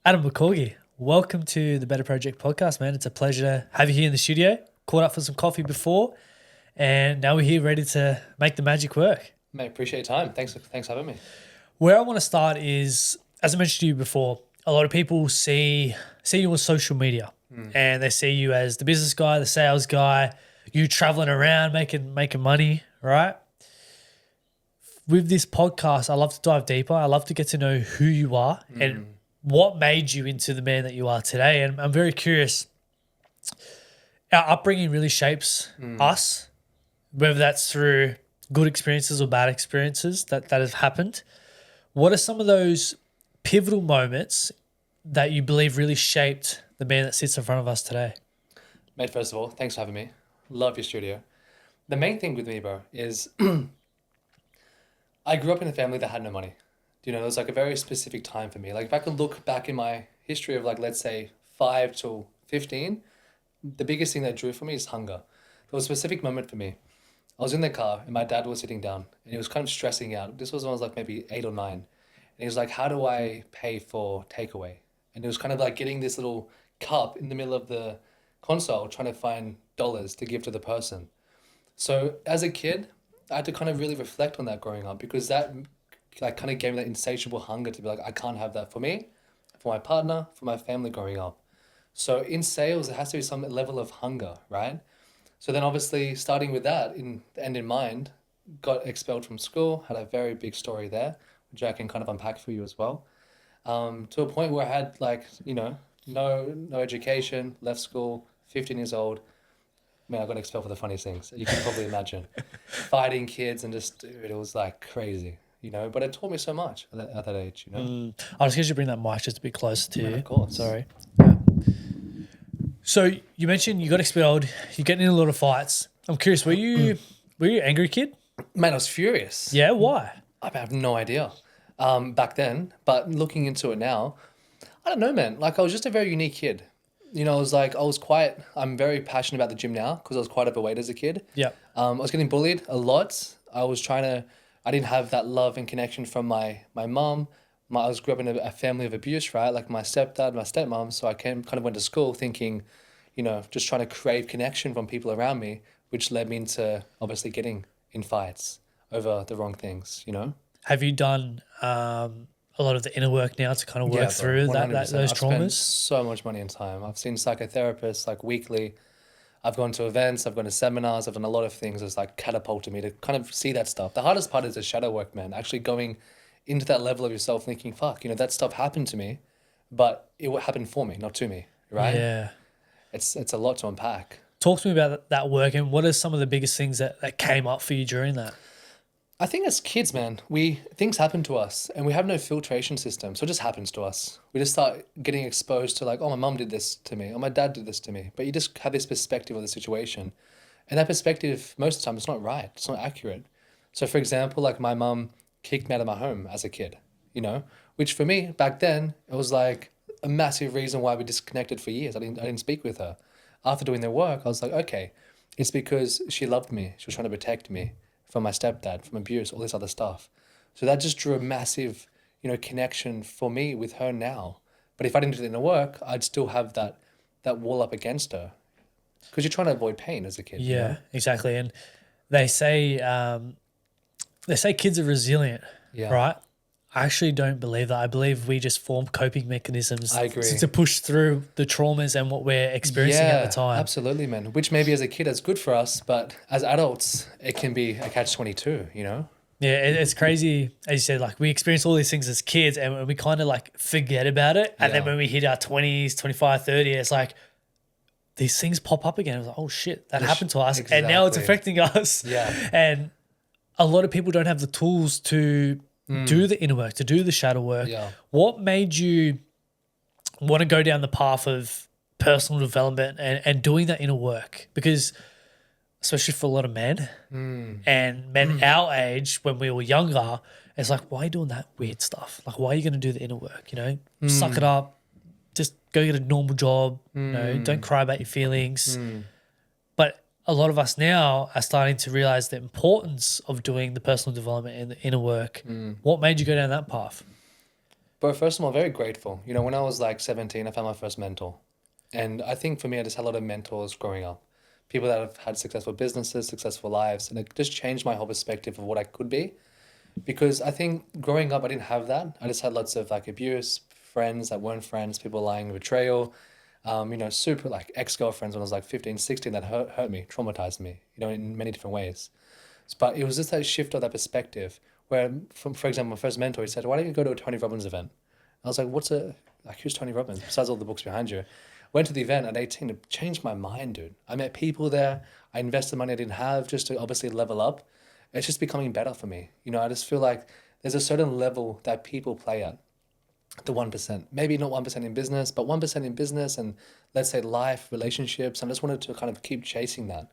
Adam McCaughey, welcome to the Better Project podcast, man. It's a pleasure to have you here in the studio. Caught up for some coffee before, and now we're here ready to make the magic work. Mate, appreciate your time. Thanks for having me. Where I want to start is, as I mentioned to you before, a lot of people see you on social media and they see you as the business guy, the sales guy, you traveling around making money, right? With this podcast, I love to dive deeper. I love to get to know who you are and what made you into the man that you are today. And I'm very curious. Our upbringing really shapes us, whether that's through good experiences or bad experiences that have happened. What are some of those pivotal moments that you believe really shaped the man that sits in front of us today? Mate, first of all, thanks for having me. Love your studio. The main thing with me, bro, is I grew up in a family that had no money. You know, it was like a very specific time for me. Like if I could look back in my history of like, let's say 5 to 15, the biggest thing that drew for me is hunger. There was a specific moment for me. I was in the car and my dad was sitting down and he was kind of stressing out. This was when I was like maybe 8 or 9. And he was like, how do I pay for takeaway? And he was kind of like getting this little cup in the middle of the console trying to find dollars to give to the person. So as a kid, I had to kind of really reflect on that growing up because that like kind of gave me that insatiable hunger to be like, I can't have that for me, for my partner, for my family growing up. So in sales, there has to be some level of hunger, right? So then obviously starting with that in mind, got expelled from school, had a very big story there, which I can kind of unpack for you as well. To a point where I had like, you know, no education, left school, 15 years old. Man, I got expelled for the funniest things. You can probably imagine. Fighting kids and just, dude, it was like crazy, you know, but it taught me so much at that age, you know. I was going to bring that mic just a bit closer to you. Of course. Sorry. Yeah. So you mentioned you got expelled, you're getting in a lot of fights. I'm curious, were you an angry kid? Man, I was furious. Yeah, why? I have no idea back then, but looking into it now, I don't know, man. Like I was just a very unique kid. You know, I'm very passionate about the gym now because I was quite overweight as a kid. Yeah. I was getting bullied a lot. I didn't have that love and connection from my mom. I grew up in a family of abuse, right? Like my stepdad, my stepmom. So I kind of went to school thinking, you know, just trying to crave connection from people around me, which led me into obviously getting in fights over the wrong things, you know? Have you done a lot of the inner work now to kind of work through those I've traumas? spent so much money and time. I've seen psychotherapists like weekly. I've gone to events, I've gone to seminars, I've done a lot of things that's like catapulted me to kind of see that stuff. The hardest part is the shadow work, man. Actually going into that level of yourself thinking, fuck, you know, that stuff happened to me, but it happened for me, not to me, right? Yeah. It's a lot to unpack. Talk to me about that work and what are some of the biggest things that came up for you during that? I think as kids, man, things happen to us and we have no filtration system. So it just happens to us. We just start getting exposed to like, oh, my mum did this to me, or my dad did this to me. But you just have this perspective of the situation. And that perspective, most of the time, it's not right. It's not accurate. So for example, like my mum kicked me out of my home as a kid, you know, which for me back then, it was like a massive reason why we disconnected for years. I didn't speak with her. After doing the work, I was like, okay, it's because she loved me. She was trying to protect me from my stepdad, from abuse, all this other stuff. So that just drew a massive, you know, connection for me with her now. But if I didn't do the inner work, I'd still have that wall up against her. Because you're trying to avoid pain as a kid. Yeah, you know? exactly. And they say kids are resilient, right? I actually don't believe that. I believe we just form coping mechanisms I agree. to push through the traumas and what we're experiencing at the time. Absolutely, man. Which maybe as a kid is good for us, but as adults, it can be a catch-22, you know? Yeah, it's crazy. As you said, like we experience all these things as kids and we kind of like forget about it. And then when we hit our 20s, 25, 30, it's like these things pop up again. It's like, oh shit, that happened to us. Exactly. And now it's affecting us. Yeah. And a lot of people don't have the tools to do the inner work, to do the shadow work. Yeah. What made you want to go down the path of personal development and doing that inner work? Because especially for a lot of men and men our age when we were younger, it's like, why are you doing that weird stuff? Like, why are you going to do the inner work? You know, suck it up, just go get a normal job, you know, don't cry about your feelings. But a lot of us now are starting to realize the importance of doing the personal development and the inner work. What made you go down that path? But first of all, very grateful. You know, when I was like 17, I found my first mentor. And I think for me, I just had a lot of mentors growing up. People that have had successful businesses, successful lives. And it just changed my whole perspective of what I could be. Because I think growing up, I didn't have that. I just had lots of like abuse, friends that weren't friends, people lying, betrayal, super like ex-girlfriends when I was like 15, 16 that hurt me, traumatized me, in many different ways. But it was just that shift of that perspective where, for example, my first mentor, he said, why don't you go to a Tony Robbins event? I was like, who's Tony Robbins? Besides all the books behind you. Went to the event at 18, it changed my mind, dude. I met people there. I invested money I didn't have just to obviously level up. It's just becoming better for me. I just feel like there's a certain level that people play at, the 1%. Maybe not 1% in business, but 1% in business and let's say life, relationships. I just wanted to kind of keep chasing that.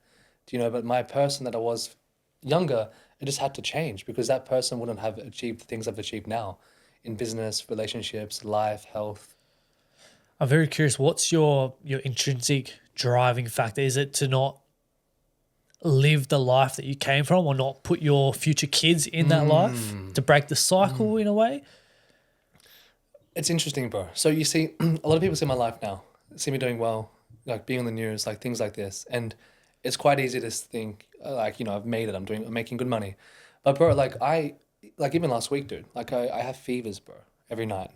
But my person that I was younger, it just had to change because that person wouldn't have achieved the things I've achieved now in business, relationships, life, health. I'm very curious, what's your intrinsic driving factor? Is it to not live the life that you came from or not put your future kids in that life, to break the cycle in a way? It's interesting, bro. So you see, a lot of people see my life now, see me doing well, like being on the news, like things like this. And it's quite easy to think I've made it, I'm making good money. But bro, even last week, dude, I have fevers, bro, every night.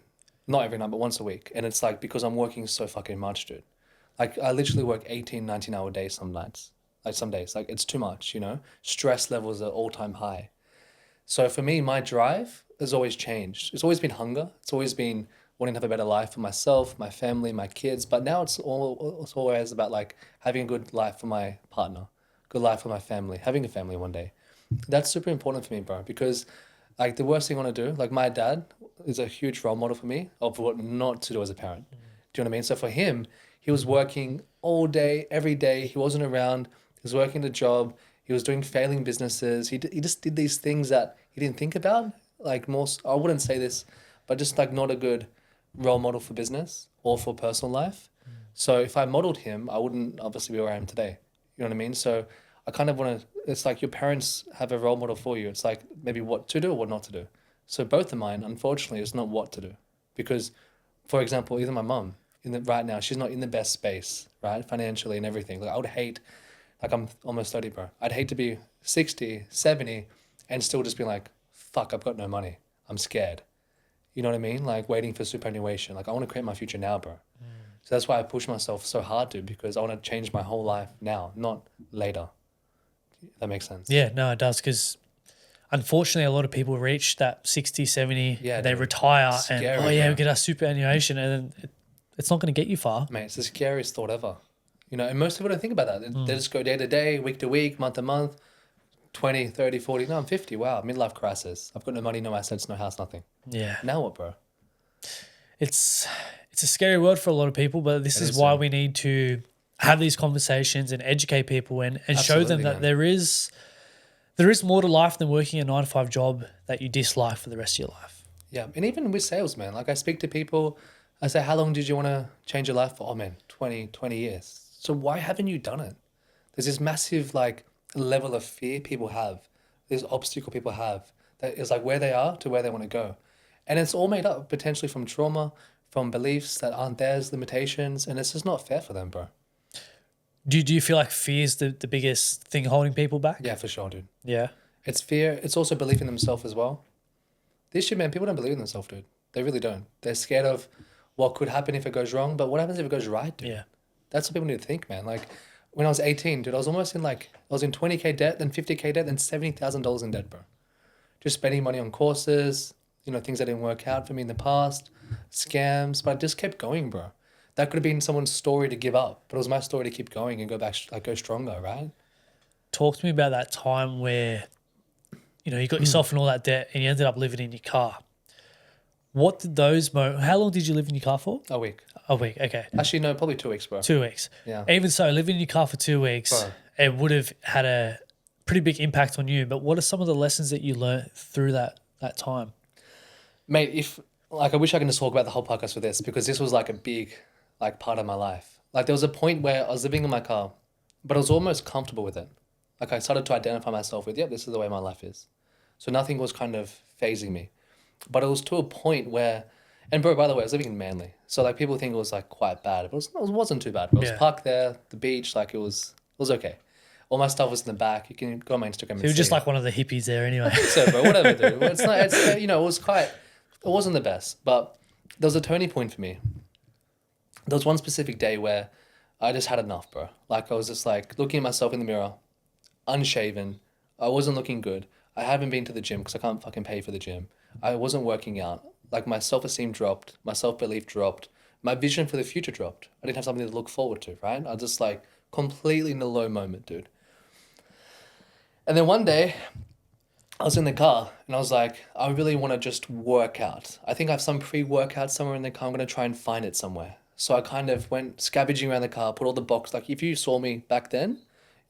Not every night, but once a week. And it's like because I'm working so fucking much, dude. Like I literally work 18, 19-hour days some nights. Like some days, like it's too much, Stress levels are all-time high. So for me, my drive has always changed. It's always been hunger. It's always been wanting to have a better life for myself, my family, my kids. But now it's always about like having a good life for my partner, good life for my family, having a family one day. That's super important for me, bro, because like the worst thing I want to do, like my dad is a huge role model for me of what not to do as a parent. Do you know what I mean? So for him, he was working all day, every day. He wasn't around. He was working a job. He was doing failing businesses. He just did these things that he didn't think about. Like I wouldn't say this, but just like not a good role model for business or for personal life. So if I modeled him, I wouldn't obviously be where I am today. You know what I mean? So I kind of want to, it's like your parents have a role model for you. It's like maybe what to do or what not to do. So both of mine, unfortunately, it's not what to do. Because, for example, even my mum, right now, she's not in the best space, right? Financially and everything. Like I would hate, like I'm almost 30, bro. I'd hate to be 60, 70 and still just be like, fuck, I've got no money. I'm scared. You know what I mean? Like waiting for superannuation. Like I want to create my future now, bro. So that's why I push myself so hard to, because I want to change my whole life now, not later. That makes sense. Yeah, no, it does, because unfortunately a lot of people reach that 60, 70, they retire Scary, and, we get our superannuation, and then it's not going to get you far. Mate, it's the scariest thought ever. And most people don't think about that. They just go day to day, week to week, month to month, 20, 30, 40. No, I'm 50. Wow, midlife crisis. I've got no money, no assets, no house, nothing. Yeah. Now what, bro? It's a scary world for a lot of people, but this is why we need to have these conversations and educate people and show them that there is more to life than working a 9-to-5 job that you dislike for the rest of your life. Yeah, and even with sales, man, like I speak to people, I say, how long did you want to change your life for? Oh man, 20 years. So why haven't you done it? There's this massive like level of fear people have, this obstacle people have that is like where they are to where they want to go. And it's all made up potentially from trauma, from beliefs that aren't theirs, limitations, and it's just not fair for them, bro. Do you feel like fear is the biggest thing holding people back? Yeah, for sure, dude. Yeah. It's fear. It's also belief in themselves as well. This shit, man, people don't believe in themselves, dude. They really don't. They're scared of what could happen if it goes wrong, but what happens if it goes right, dude? Yeah. That's what people need to think, man. Like when I was 18, dude, I was almost in I was in 20K debt, then 50K debt, then $70,000 in debt, bro. Just spending money on courses, things that didn't work out for me in the past, scams, but I just kept going, bro. That could have been someone's story to give up, but it was my story to keep going and go back, go stronger, right? Talk to me about that time where, you got yourself in all that debt and you ended up living in your car. What did how long did you live in your car for? A week. A week, okay. Actually, no, probably 2 weeks, bro. 2 weeks. Yeah. Even so, living in your car for 2 weeks, bro, it would have had a pretty big impact on you. But what are some of the lessons that you learned through that time? Mate, I wish I could just talk about the whole podcast for this, because this was like a big part of my life. Like there was a point where I was living in my car, but I was almost comfortable with it. Like I started to identify myself with, this is the way my life is. So nothing was kind of phasing me. But it was to a point where And bro, by the way, I was living in Manly, so like people think it was like quite bad. It wasn't too bad. But it was Yeah. parked there, the beach, like it was okay. All my stuff was in the back. You can go on my Instagram and So you're see. just like one of the hippies there anyway. So, bro, whatever, dude. It's not. It's it was quite. It wasn't the best, but there was a turning point for me. There was one specific day where I just had enough, bro. Like I was just like looking at myself in the mirror, unshaven. I wasn't looking good. I haven't been to the gym because I can't fucking pay for the gym. I wasn't working out. Like my self-esteem dropped, my self-belief dropped, my vision for the future dropped. I didn't have something to look forward to, right? I was just like completely in a low moment, dude. And then one day, I was in the car and I was like, I really want to just work out. I think I have some pre-workout somewhere in the car. I'm going to try and find it somewhere. So I kind of went scavenging around the car, put all the boxes. Like if you saw me back then,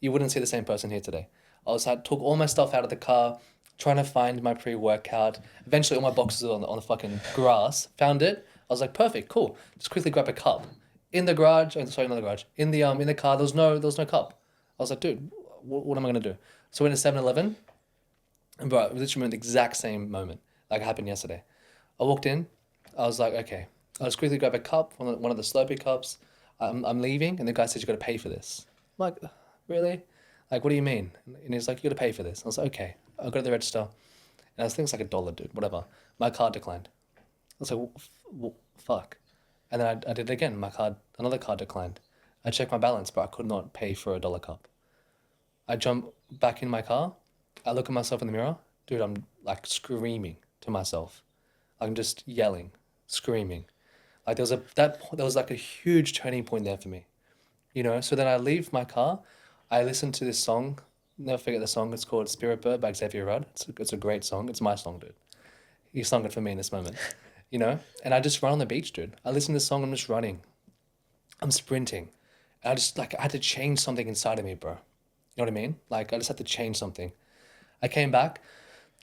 you wouldn't see the same person here today. I took all my stuff out of the car, trying to find my pre-workout. Eventually all my boxes were on the fucking grass. Found it. I was like, perfect, cool. Just quickly grab a cup. In the garage, sorry, not the garage. In the car, there was no cup. I was like, dude, what am I going to do? So we went to 7-Eleven. And bro, I literally remember the exact same moment, like it happened yesterday. I walked in, I was like, okay. I just quickly grab a cup, one of the Slurpee cups. I'm leaving, and the guy said, you got to pay for this. I'm like, really? Like, what do you mean? And he's like, you got to pay for this. I was like, okay. I go to the register, and I think it's like $1, dude, whatever. My card declined. I was like, fuck. And then I did it again. Another card declined. I checked my balance, but I could not pay for a $1 cup. I jump back in my car. I look at myself in the mirror. Dude, I'm like screaming to myself. I'm just yelling, screaming. Like there was like a huge turning point there for me. You know, so then I leave my car. I listen to this song. Never forget the song. It's called Spirit Bird by Xavier Rudd. It's a great song. It's my song, dude. He sung it for me in this moment. You know? And I just run on the beach, dude. I listen to this song. I'm just running. I'm sprinting. And I had to change something inside of me, bro. You know what I mean? Like I just had to change something. I came back,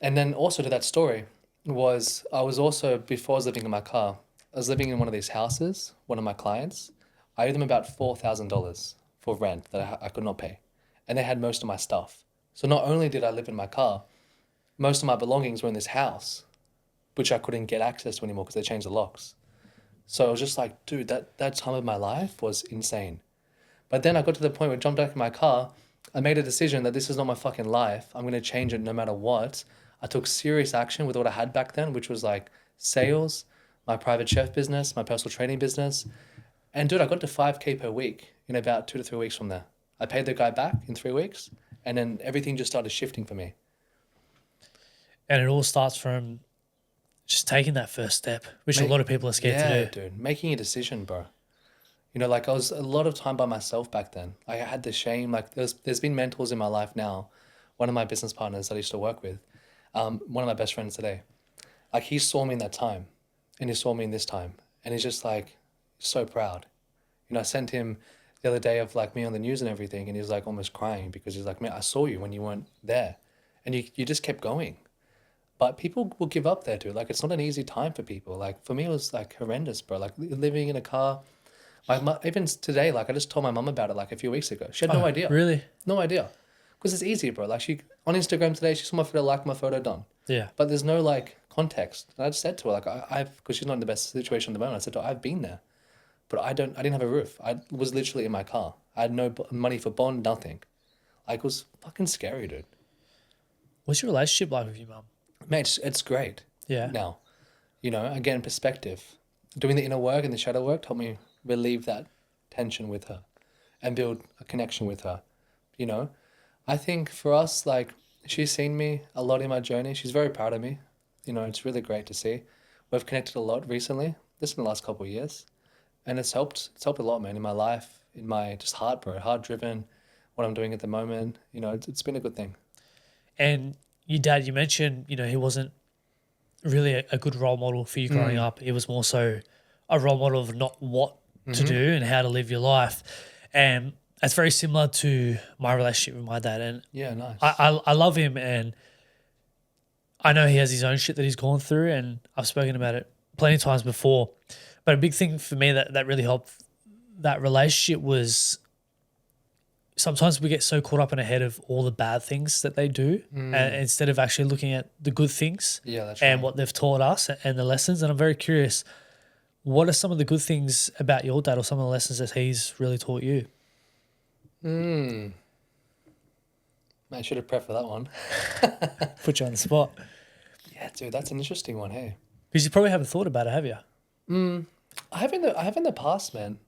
and then also to that story was I was also, before I was living in my car, I was living in one of these houses, one of my clients. I owed them about $4,000 for rent that I could not pay. And they had most of my stuff. So not only did I live in my car, most of my belongings were in this house, which I couldn't get access to anymore because they changed the locks. So I was just like, dude, that time of my life was insane. But then I got to the point where I jumped back in my car. I made a decision that this is not my fucking life. I'm going to change it no matter what. I took serious action with what I had back then, which was like sales, my private chef business, my personal training business. And dude, I got to 5K per week in about 2 to 3 weeks from there. I paid the guy back in 3 weeks, and then everything just started shifting for me. And it all starts from just taking that first step, which a lot of people are scared to do. Yeah, dude, making a decision, bro. You know, like I was a lot of time by myself back then. I had the shame, like there's been mentors in my life now. One of my business partners that I used to work with, one of my best friends today, like he saw me in that time and he saw me in this time. And he's just like, so proud. You know, I sent him the other day of like me on the news and everything. And he was like almost crying because he's like, man, I saw you when you weren't there. And you just kept going. But people will give up there, dude. Like it's not an easy time for people. Like for me, it was like horrendous, bro. Like living in a car. My mom, even today, like I just told my mum about it like a few weeks ago. She had no idea. Really? No idea. Because it's easy, bro. Like she on Instagram today, she saw my photo, liked my photo, done. Yeah. But there's no like context. And I just said to her, like I've because she's not in the best situation at the moment. I said to her, I've been there, but I didn't have a roof. I was literally in my car. I had no money for bond, nothing. Like it was fucking scary, dude. What's your relationship like with your mum? Mate, it's great. Yeah. Now, you know, again, perspective. Doing the inner work and the shadow work helped me relieve that tension with her and build a connection with her. You know, I think for us, like she's seen me a lot in my journey. She's very proud of me. You know, it's really great to see. We've connected a lot recently, just in the last couple of years. And it's helped a lot, man, in my life, in my just heart, bro, heart driven, what I'm doing at the moment. You know, it's been a good thing. And your dad, you mentioned, you know, he wasn't really a good role model for you growing up. He was more so a role model of not what to do and how to live your life. And it's very similar to my relationship with my dad. And yeah, nice. I love him, and I know he has his own shit that he's gone through, and I've spoken about it plenty of times before. But a big thing for me that really helped that relationship was sometimes we get so caught up in our head of all the bad things that they do and instead of actually looking at the good things Yeah, that's and right. what they've taught us and the lessons. And I'm very curious, What are some of the good things about your dad or some of the lessons that he's really taught you? I should have prepped for that one. Put you on the spot. Yeah, dude, that's an interesting one, hey. Because you probably haven't thought about it, have you? I have in the past, man.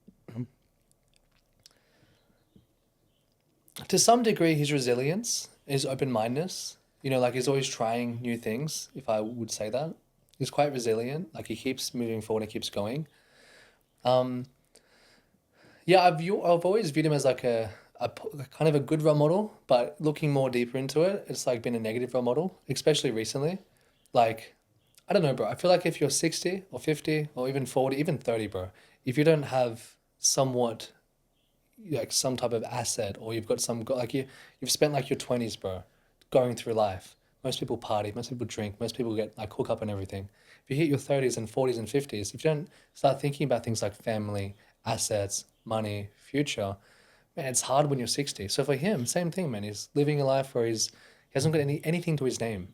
To some degree, his resilience, his open-mindedness, you know, like he's always trying new things, if I would say that. He's quite resilient. Like he keeps moving forward and keeps going. Yeah, I've always viewed him as like a kind of a good role model, but looking more deeper into it, it's like been a negative role model, especially recently. Like, I don't know, bro. I feel like if you're 60 or 50 or even 40, even 30, bro, if you don't have somewhat like some type of asset or you've got you've spent like your 20s, bro, going through life. Most people party, most people drink, most people get like hook up and everything. If you hit your 30s and 40s and 50s, if you don't start thinking about things like family, assets, money, future, man, it's hard when you're 60. So for him, same thing, man. He's living a life where he hasn't got anything to his name.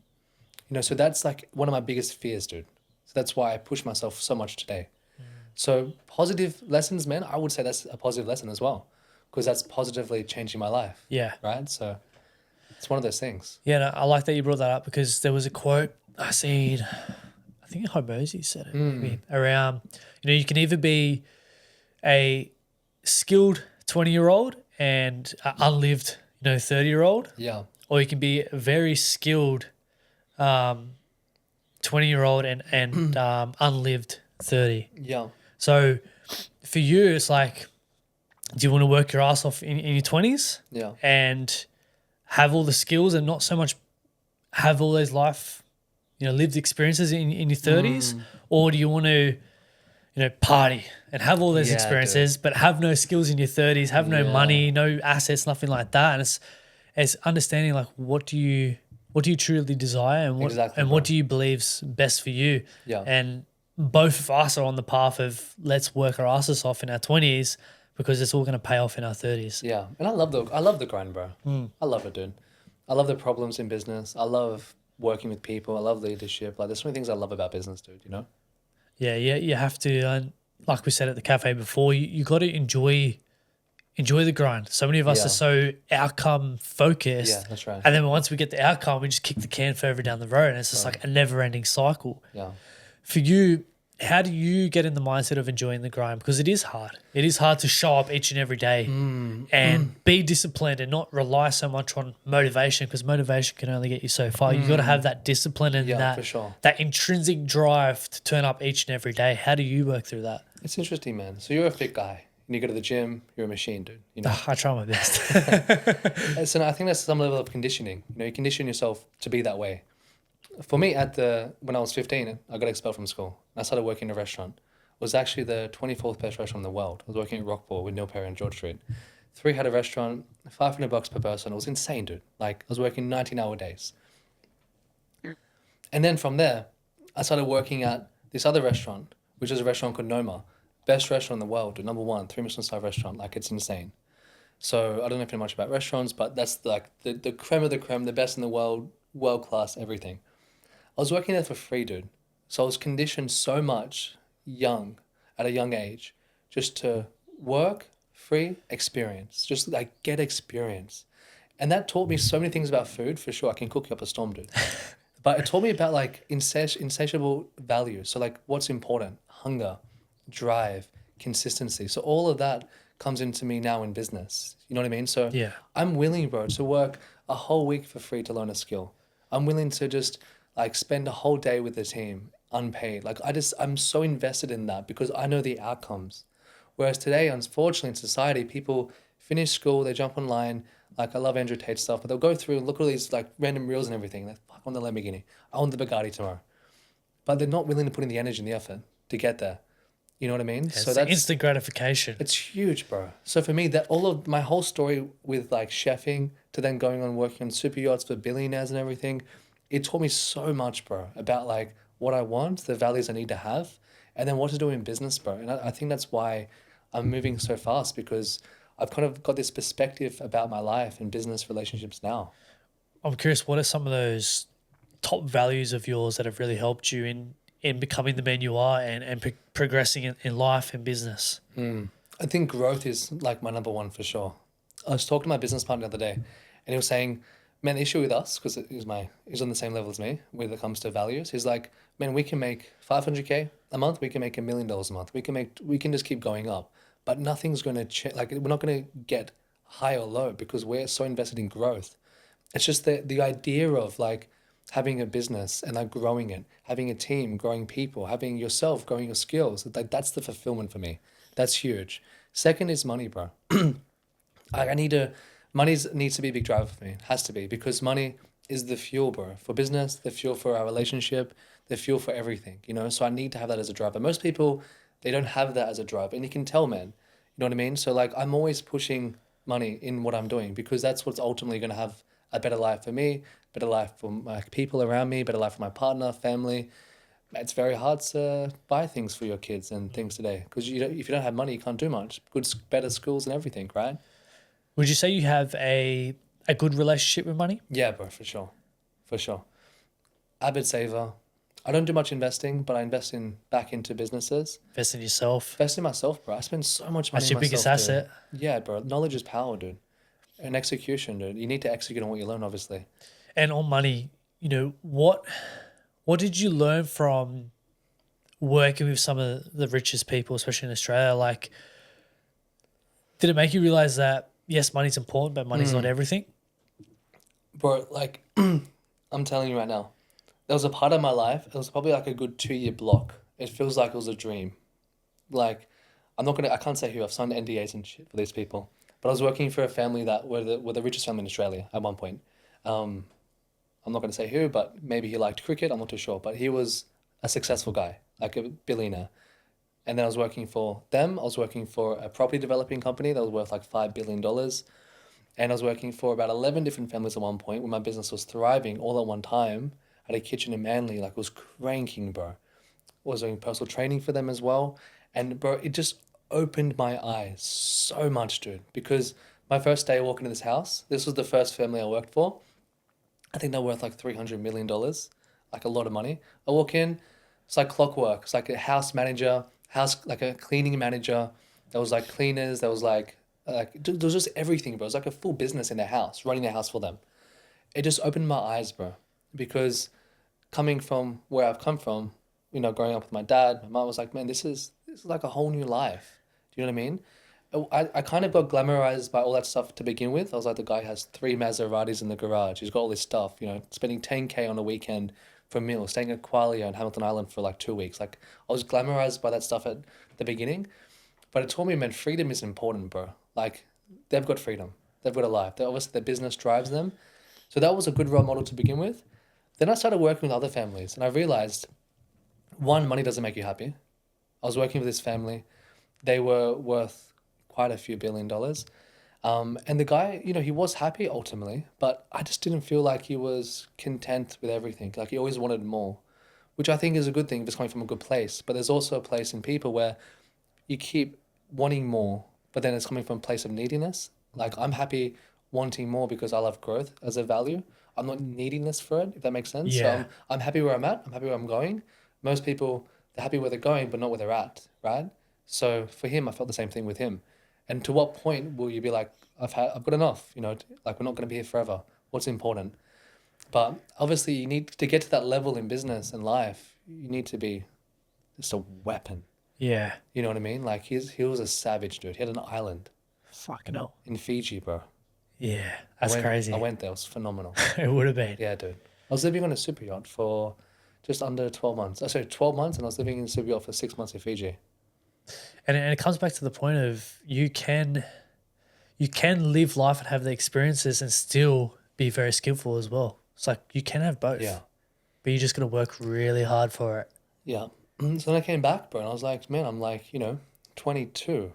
You know, so that's like one of my biggest fears, dude. So that's why I push myself so much today. So positive lessons, man, I would say that's a positive lesson as well, because that's positively changing my life. Yeah. Right? So it's one of those things. Yeah, no, I like that you brought that up because there was a quote I seen, I think Homozy said it, maybe, around, you know, you can either be a skilled 20-year-old and an unlived, 30-year-old. Yeah. Or you can be a very skilled 20-year-old and unlived 30. Yeah. So for you, it's like, do you want to work your ass off in your 20s? Yeah. And have all the skills and not so much have all those life, lived experiences in your 30s? Or do you want to, party and have all those experiences, but have no skills in your 30s, have no money, no assets, nothing like that? And it's understanding like what do you truly desire and what do you believe's best for you? Yeah. And both of us are on the path of let's work our asses off in our 20s because it's all going to pay off in our 30s. Yeah. And I love the grind, bro. I love it, dude. I love the problems in business. I love working with people. I love leadership. Like there's so many things I love about business, dude, you know? Yeah, you have to, and like we said at the cafe before, you got to enjoy the grind. So many of us are so outcome focused. Yeah, that's right. And then once we get the outcome, we just kick the can further down the road, and it's just like a never-ending cycle. Yeah. For you, how do you get in the mindset of enjoying the grind? Because it is hard. It is hard to show up each and every day and be disciplined and not rely so much on motivation, because motivation can only get you so far. You got to have that discipline and that intrinsic drive to turn up each and every day. How do you work through that? It's interesting, man. So you're a fit guy and you go to the gym, you're a machine, dude. You know? I try my best. So I think that's some level of conditioning. You know, you condition yourself to be that way. For me, when I was 15, I got expelled from school. I started working in a restaurant. It was actually the 24th best restaurant in the world. I was working at Rockport with Neil Perry and George Street. 3 had a restaurant, $500 per person. It was insane, dude. Like I was working 19-hour days. And then from there, I started working at this other restaurant, which is a restaurant called Noma. Best restaurant in the world, dude. #1, 3 Michelin star restaurant. Like it's insane. So I don't know if you know much about restaurants, but that's like the creme of the creme, the best in the world, world class, everything. I was working there for free, dude. So I was conditioned so much at a young age, just to work, free, experience. Just like get experience. And that taught me so many things about food, for sure. I can cook you up a storm, dude. But it taught me about like insatiable values. So like what's important, hunger, drive, consistency. So all of that comes into me now in business. You know what I mean? So I'm willing, bro, to work a whole week for free to learn a skill. I'm willing to just like spend a whole day with the team unpaid. Like I'm so invested in that because I know the outcomes. Whereas today, unfortunately, in society, people finish school, they jump online. Like I love Andrew Tate's stuff, but they'll go through and look at all these like random reels and everything. Like, fuck, I want the Lamborghini. I want the Bugatti tomorrow. But they're not willing to put in the energy and the effort to get there. You know what I mean? Yeah, so that's instant gratification. It's huge, bro. So for me, that all of my whole story with like chefing to then going on working on super yachts for billionaires and everything, it taught me so much, bro, about like what I want, the values I need to have, and then what to do in business, bro. And I think that's why I'm moving so fast, because I've kind of got this perspective about my life and business relationships now. I'm curious, what are some of those top values of yours that have really helped you in in becoming the man you are and progressing in life and business? I think growth is like my number one for sure. I was talking to my business partner the other day, and he was saying, "Man, the issue with us, because he's on the same level as me when it comes to values. He's like, man, we can make 500K a month, we can make $1 million a month, we can just keep going up, but nothing's gonna change. Like, we're not gonna get high or low because we're so invested in growth. It's just the idea of like having a business and like growing it, having a team, growing people, having yourself, growing your skills. Like that's the fulfillment for me. That's huge. Second is money, bro. I need to, needs to be a big driver for me. It has to be, because money is the fuel, bro, for business, the fuel for our relationship, the fuel for everything, you know? So I need to have that as a driver. Most people, they don't have that as a driver, and you can tell, man. You know what I mean? So like I'm always pushing money in what I'm doing, because that's what's ultimately going to have a better life for me, better life for my people around me, better life for my partner, family. It's very hard to buy things for your kids and things today, because if you don't have money, you can't do much. Better schools and everything, right? Would you say you have a good relationship with money? Yeah, bro, for sure. For sure. Avid saver. I don't do much investing, but I invest back into businesses. Invest in yourself. Invest in myself, bro. I spend so much money That's on your biggest myself, asset. dude. Yeah, bro. Knowledge is power, dude. And execution, dude. You need to execute on what you learn, obviously. And on money, you know, what did you learn from working with some of the richest people, especially in Australia? Like, did it make you realize that, yes, money's important, but money's not everything? Bro, like, I'm telling you right now, there was a part of my life, it was probably like a good 2-year block. It feels like it was a dream. Like, I can't say who, I've signed NDAs and shit for these people. But I was working for a family that were the richest family in Australia at one point. I'm not going to say who, but maybe he liked cricket, I'm not too sure. But he was a successful guy, like a billionaire. And then I was working for them. I was working for a property developing company that was worth like $5 billion. And I was working for about 11 different families at one point when my business was thriving all at one time. I had a kitchen in Manly, like it was cranking, bro. I was doing personal training for them as well. And bro, it just opened my eyes so much, dude. Because my first day walking into this house, this was the first family I worked for. I think they're worth like $300 million, like a lot of money. I walk in, it's like clockwork. It's like a house manager, like a cleaning manager. There was like cleaners. There was there was just everything, bro. It was like a full business in their house, running their house for them. It just opened my eyes, bro. Because coming from where I've come from, you know, growing up with my dad, my mom was like, man, this is like a whole new life. Do you know what I mean? I kind of got glamorized by all that stuff to begin with. I was like, the guy has 3 Maseratis in the garage. He's got all this stuff, you know, spending 10K on a weekend for a meal, staying at Qualia on Hamilton Island for like 2 weeks. Like, I was glamorized by that stuff at the beginning. But it taught me, man, freedom is important, bro. Like, they've got freedom. They've got a life. Obviously, their business drives them. So that was a good role model to begin with. Then I started working with other families, and I realized, one, money doesn't make you happy. I was working with this family. They were worth quite a few $1 billion. And the guy, you know, he was happy ultimately, but I just didn't feel like he was content with everything. Like, he always wanted more, which I think is a good thing if it's coming from a good place. But there's also a place in people where you keep wanting more, but then it's coming from a place of neediness. Like, I'm happy wanting more because I love growth as a value. I'm not needing this for it, if that makes sense. Yeah. So I'm happy where I'm at. I'm happy where I'm going. Most people, they're happy where they're going, but not where they're at, right? So for him, I felt the same thing with him. And to what point will you be like, I've got enough, you know, like, we're not going to be here forever. What's important? But obviously you need to get to that level in business and life. You need to be just a weapon. Yeah. You know what I mean? Like, he was a savage, dude. He had an island Fucking hell. in Fiji, bro. Yeah. That's I crazy. went there. It was phenomenal. It would have been. Yeah, dude. I was living on a super yacht for just under 12 months. Oh, sorry, 12 months, and I was living in a super yacht for 6 months in Fiji. And it comes back to the point of you can live life and have the experiences and still be very skillful as well. It's like you can have both. Yeah. But you just got to work really hard for it. Yeah. So then I came back, bro, and I was like, man, I'm like, you know, 22.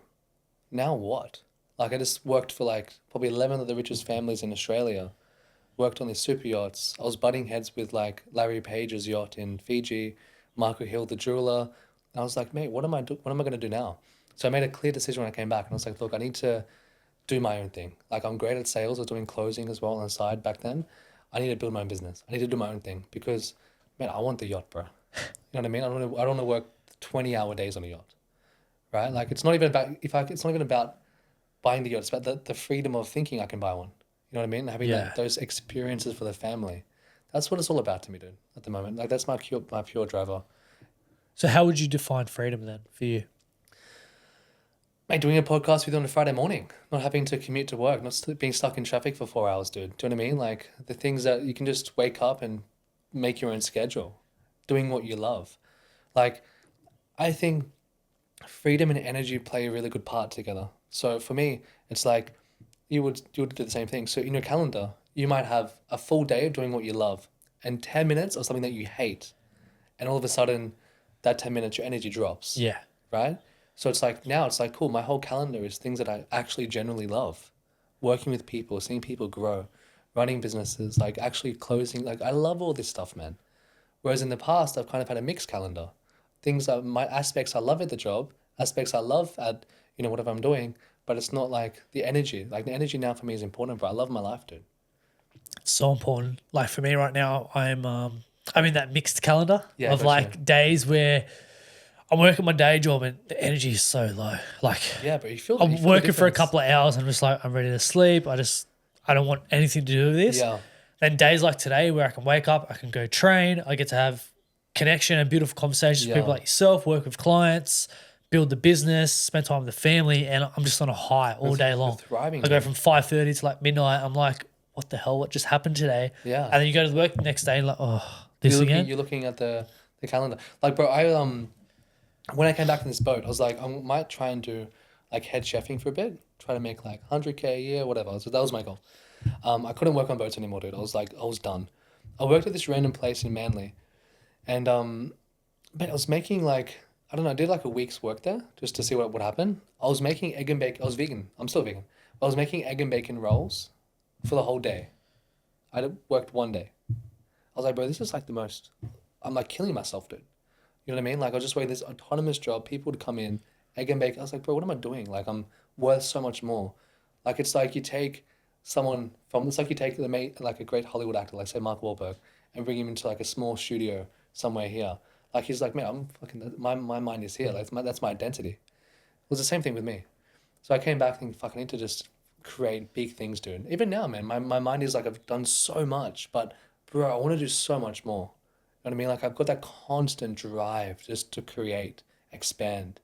Now what? Like, I just worked for like probably 11 of the richest families in Australia. Worked on these super yachts. I was butting heads with like Larry Page's yacht in Fiji, Marco Hill, the jeweler. And I was like, mate, what am I going to do now? So I made a clear decision when I came back, and I was like, look, I need to do my own thing. Like, I'm great at sales. I was doing closing as well on the side back then. I need to build my own business. I need to do my own thing because, man, I want the yacht, bro. You know what I mean? I don't want to work 20-hour days on a yacht, right? Like it's not even about it's not even about buying the yacht. It's about the freedom of thinking I can buy one. You know what I mean? Having Yeah. those experiences for the family. That's what it's all about to me, dude. At the moment, like that's my pure driver. So how would you define freedom then for you? Mate, doing a podcast with you on a Friday morning, not having to commute to work, not being stuck in traffic for 4 hours, dude. Do you know what I mean? Like the things that you can just wake up and make your own schedule, doing what you love. Like I think freedom and energy play a really good part together. So for me, it's like you would do the same thing. So in your calendar, you might have a full day of doing what you love and 10 minutes of something that you hate. And all of a sudden, that 10 minutes, your energy drops, Yeah. right? So it's like now it's like, cool, my whole calendar is things that I actually genuinely love. Working with people, seeing people grow, running businesses, like actually closing. Like I love all this stuff, man. Whereas in the past, I've kind of had a mixed calendar. Things that my aspects I love at the job, aspects I love at, whatever I'm doing, but it's not like the energy. Like the energy now for me is important, but I love my life, dude. It's so important. Like for me right now, I'm in that mixed calendar Yeah, of gotcha. like days where I'm working my day job and the energy is so low. Like Yeah, but you feel I'm you feel the working for a difference. couple of hours. I'm just like, I'm ready to sleep. I don't want anything to do with this. Yeah. Then days like today where I can wake up, I can go train, I get to have connection and beautiful conversations with people Yeah. like yourself, work with clients, build the business, spend time with the family, and I'm just on a high all day long. thriving, I go man. from 5:30 to like midnight. I'm like, what the hell? What just happened today? Yeah. And then you go to work the next day and like, oh, this again? You're looking at the calendar. Like, bro, when I came back in this boat, I was like, I might try and do like head chefing for a bit, try to make like 100K a year, whatever. So that was my goal. I couldn't work on boats anymore, dude. I was done. I worked at this random place in Manly, and but I was making like, I don't know, I did like a week's work there just to see what would happen. I was making egg and bacon. I was vegan. I'm still vegan. I was making egg and bacon rolls for the whole day. Worked one day. I was like, bro, this is like the most. I'm like killing myself, dude. You know what I mean? Like I was just waiting this autonomous job. People would come in, egg and bacon. I was like, bro, what am I doing? Like I'm worth so much more. Like it's like you take it's like you take like a great Hollywood actor, like say Mark Wahlberg, and bring him into like a small studio somewhere here. Like he's like, man, I'm fucking my mind is here. Like that's my identity. It was the same thing with me. So I came back thinking, fuck, I need to just create big things, dude. Even now, man, my mind is like I've done so much, but bro, I want to do so much more. You know what I mean? Like I've got that constant drive just to create, expand.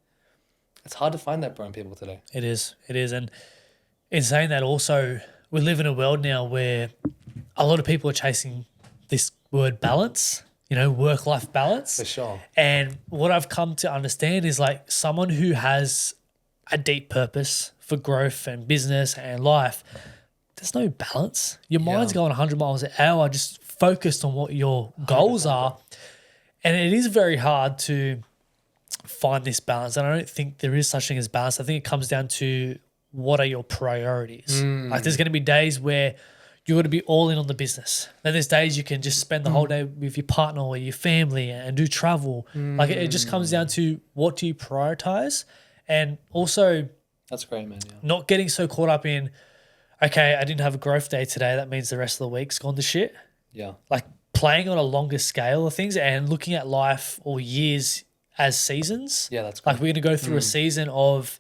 It's hard to find that, bro, in people today. It is. It is. And in saying that also, we live in a world now where a lot of people are chasing this word balance, work-life balance. For sure. And what I've come to understand is like someone who has a deep purpose for growth and business and life, there's no balance. Your mind's going 100 miles an hour, just focused on what your goals are. And it is very hard to find this balance. And I don't think there is such thing as balance. I think it comes down to what are your priorities. Like there's going to be days where you're going to be all in on the business. Then there's days you can just spend the whole day with your partner or your family and do travel. Like it just comes down to what do you prioritize, and also That's great, man. Yeah. not getting so caught up in, okay, I didn't have a growth day today. That means the rest of the week's gone to shit. Yeah. Like playing on a longer scale of things and looking at life or years as seasons. Yeah, that's great. Like we're going to go through a season of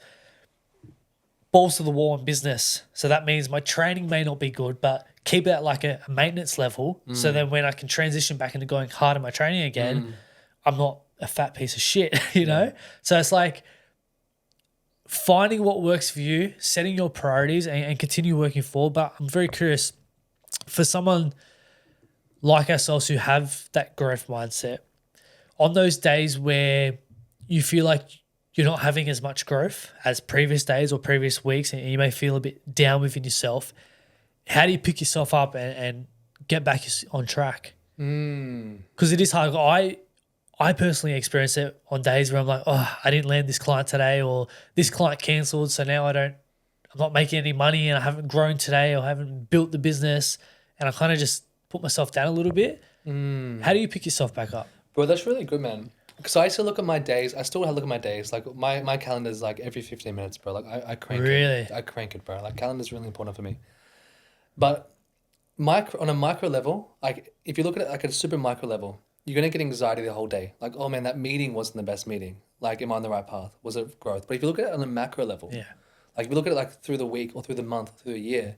balls to the wall in business. So that means my training may not be good, but keep it at like a maintenance level. So then when I can transition back into going hard in my training again, I'm not a fat piece of shit, you know? So it's like finding what works for you, setting your priorities and continue working forward. But I'm very curious for someone like ourselves who have that growth mindset, on those days where you feel like you're not having as much growth as previous days or previous weeks and you may feel a bit down within yourself, how do you pick yourself up and get back on track? Because it is hard. I personally experience it on days where I'm like, oh, I didn't land this client today, or this client cancelled, so now I'm not making any money and I haven't grown today or I haven't built the business, and I kind of just put myself down a little bit. How do you pick yourself back up? Bro, that's really good, man. Because I still look at my days. I still look at my days. Like my calendar is like every 15 minutes, bro. Like I crank it. Really? I crank it, bro. Like calendar's really important for me. But on a micro level, like if you look at it like at a super micro level, you're going to get anxiety the whole day. Like, oh man, that meeting wasn't the best meeting. Like, am I on the right path? Was it growth? But if you look at it on a macro level, Yeah. like if you look at it like through the week or through the month, or through the year,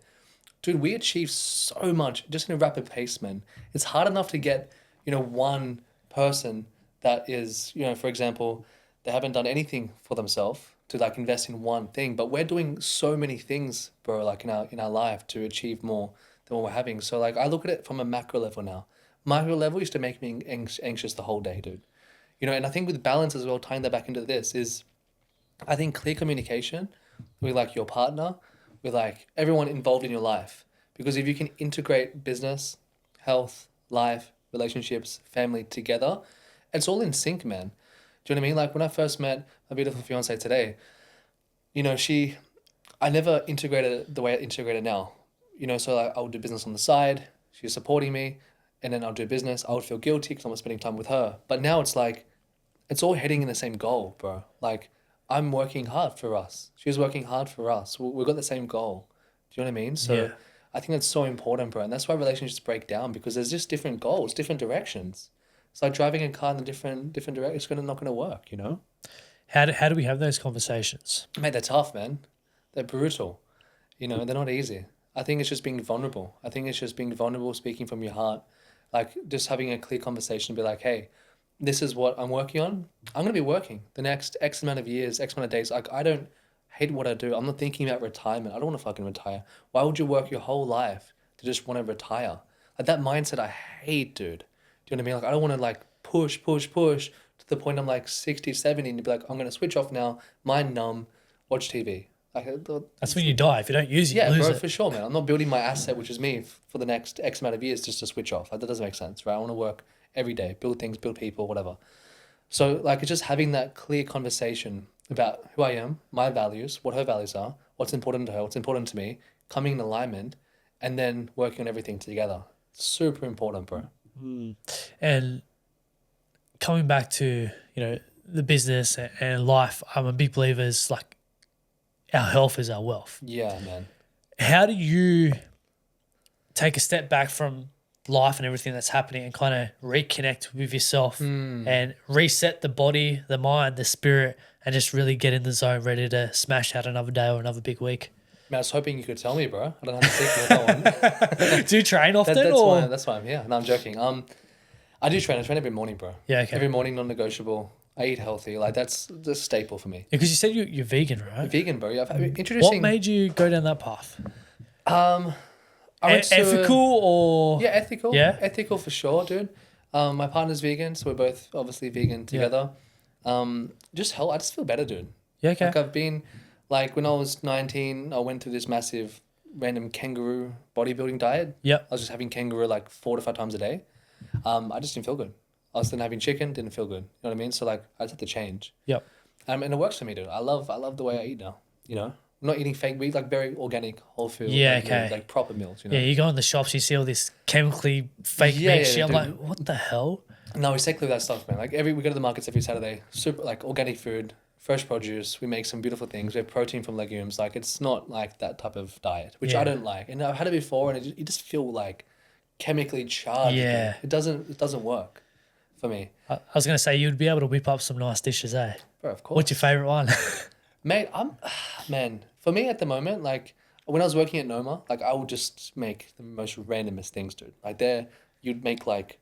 dude, we achieve so much just in a rapid pace, man. It's hard enough to get, one person that is, for example, they haven't done anything for themselves to like invest in one thing, but we're doing so many things, bro, like in our life to achieve more than what we're having. So like I look at it from a macro level now. Micro level used to make me anxious the whole day, dude. And I think with balance as well, tying that back into this is, I think clear communication with like your partner, with like everyone involved in your life. Because if you can integrate business, health, life, relationships, family together, it's all in sync, man. Do you know what I mean? Like when I first met my beautiful fiance today, I never integrated it the way I integrate it now. So like I would do business on the side, she was supporting me, and then I'll do business. I would feel guilty because I'm not spending time with her. But now it's like, it's all heading in the same goal, bro. Like I'm working hard for us. She's working hard for us. We've got the same goal. Do you know what I mean? So Yeah. I think that's so important, bro. And that's why relationships break down, because there's just different goals, different directions. It's like driving a car in a different direction. It's not gonna work, How do we have those conversations? Mate, they're tough, man. They're brutal. They're not easy. I think it's just being vulnerable. I think it's just being vulnerable, speaking from your heart. Like just having a clear conversation, be like, hey, this is what I'm working on. I'm going to be working the next X amount of years, X amount of days. Like I don't hate what I do. I'm not thinking about retirement. I don't want to fucking retire. Why would you work your whole life to just want to retire? Like that mindset I hate, dude. Do you know what I mean? Like I don't want to like push to the point I'm like 60, 70 and be like, I'm going to switch off now, mind numb, watch TV. Like, That's when you die. If you don't use it, yeah, you lose bro, it. for sure, man. I'm not building my asset, which is me, for the next X amount of years just to switch off. Like, that doesn't make sense, right? I want to work every day, build things, build people, whatever. So, like, it's just having that clear conversation about who I am, my values, what her values are, what's important to her, what's important to me, coming in alignment, and then working on everything together. Super important, bro. And coming back to, the business and life, I'm a big believer is like our health is our wealth. Yeah, man. How do you take a step back from life and everything that's happening and kind of reconnect with yourself and reset the body, the mind, the spirit, and just really get in the zone, ready to smash out another day or another big week? Man, I was hoping you could tell me, bro. I don't have to speak with that one. Do you train often? That's why I'm here. No, I'm joking. I do train. I train every morning, bro. Yeah, okay. Every morning, non-negotiable. I eat healthy. Like that's a staple for me. Because you said you're vegan, right? Vegan, bro. Yeah, What introducing. made you go down that path? I went to Ethical or yeah, ethical. Yeah? Ethical for sure, dude. My partner's vegan, so we're both obviously vegan together. Just hell, I just feel better, dude. Yeah, okay. Like I've been, like when I was 19, I went through this massive random kangaroo bodybuilding diet. Yep. I was just having kangaroo like 4 to 5 times a day. I just didn't feel good. I was then having chicken, didn't feel good. You know what I mean? So like I just had to change. Yep. And it works for me, dude. I love the way I eat now. I'm not eating fake meat, like very organic, whole food. Yeah, like, okay. like proper meals. Yeah, you go in the shops, you see all this chemically fake meat shit. I'm like, what the hell? No, we stay clear of that stuff, man. Like we go to the markets every Saturday. Super like organic food, fresh produce. We make some beautiful things. We have protein from legumes. Like it's not like that type of diet, which I don't like. And I've had it before, and you just feel like chemically charged. Yeah. Dude. It doesn't work for me. I was going to say, you'd be able to whip up some nice dishes, eh? Bro, of course. What's your favourite one? Mate, man, for me at the moment, like when I was working at Noma, like I would just make the most randomest things, dude. Like you'd make like,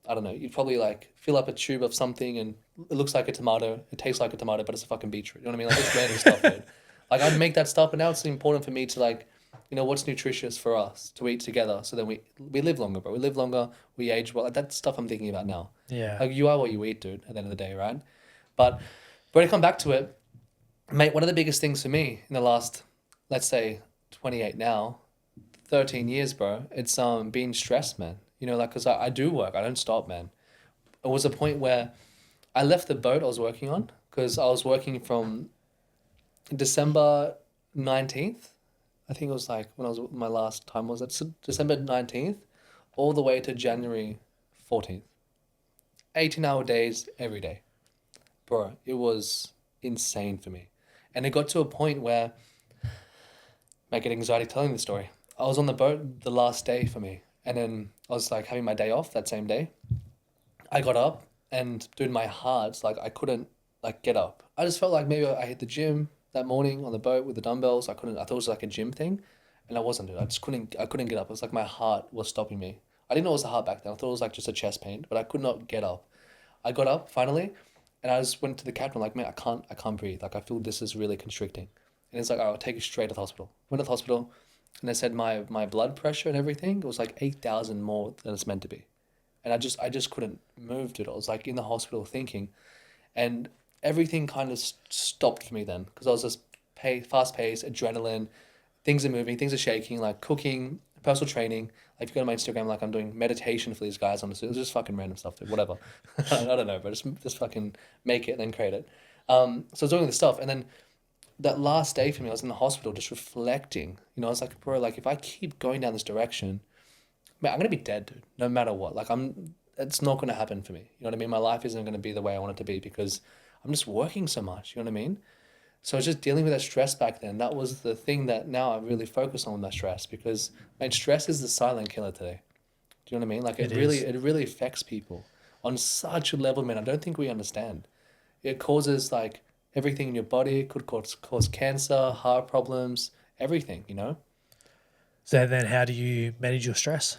I don't know, you'd probably like fill up a tube of something and it looks like a tomato, it tastes like a tomato, but it's a fucking beetroot. You know what I mean? Like it's random stuff, dude. Like I'd make that stuff, but now it's important for me to like, what's nutritious for us to eat together so then we live longer, bro. We live longer, we age well. Like that's stuff I'm thinking about now. Yeah. Like you are what you eat, dude, at the end of the day, right? But when I come back to it, mate, one of the biggest things for me in the last, let's say 28 now, 13 years, bro, it's being stressed, man. Like, cause I do work, I don't stop, man. It was a point where I left the boat I was working on because I was working from December 19th. I think it was like when my last time was at December 19th all the way to January 14th. 18-hour days every day. Bro, it was insane for me. And it got to a point where I get anxiety telling the story. I was on the boat the last day for me. And then I was like having my day off that same day. I got up and doing my heart, like I couldn't like get up. I just felt like maybe I hit the gym that morning on the boat with the dumbbells. I thought it was like a gym thing, and I wasn't, dude. I couldn't get up. It was like my heart was stopping me. I didn't know it was the heart back then. I thought it was like just a chest pain, but I could not get up. I got up finally, and I just went to the captain like, man, I can't breathe. Like I feel this is really constricting, and it's like, I'll take you straight to the hospital. Went to the hospital, and they said my blood pressure and everything, it was like 8,000 more than it's meant to be. And I just couldn't move, dude. I was like in the hospital thinking, and everything kind of stopped for me then, because I was just fast paced, adrenaline, things are moving, things are shaking, like cooking, personal training. Like if you go to my Instagram, like I'm doing meditation for these guys. Honestly, it was just fucking random stuff, dude. Whatever, I don't know, but just fucking make it and then create it. So I was doing this stuff, and then that last day for me, I was in the hospital just reflecting. You know, I was like, bro, like if I keep going down this direction, man, I'm gonna be dead, dude. No matter what. Like it's not gonna happen for me. You know what I mean? My life isn't gonna be the way I want it to be because I'm just working so much. You know what I mean? So I was just dealing with that stress back then. That was the thing that now I really focus on, that stress, because man, stress is the silent killer today. Do you know what I mean? Like it really affects people on such a level, man. I don't think we understand. It causes like everything in your body. It could cause cancer, heart problems, everything. You know. So then, how do you manage your stress?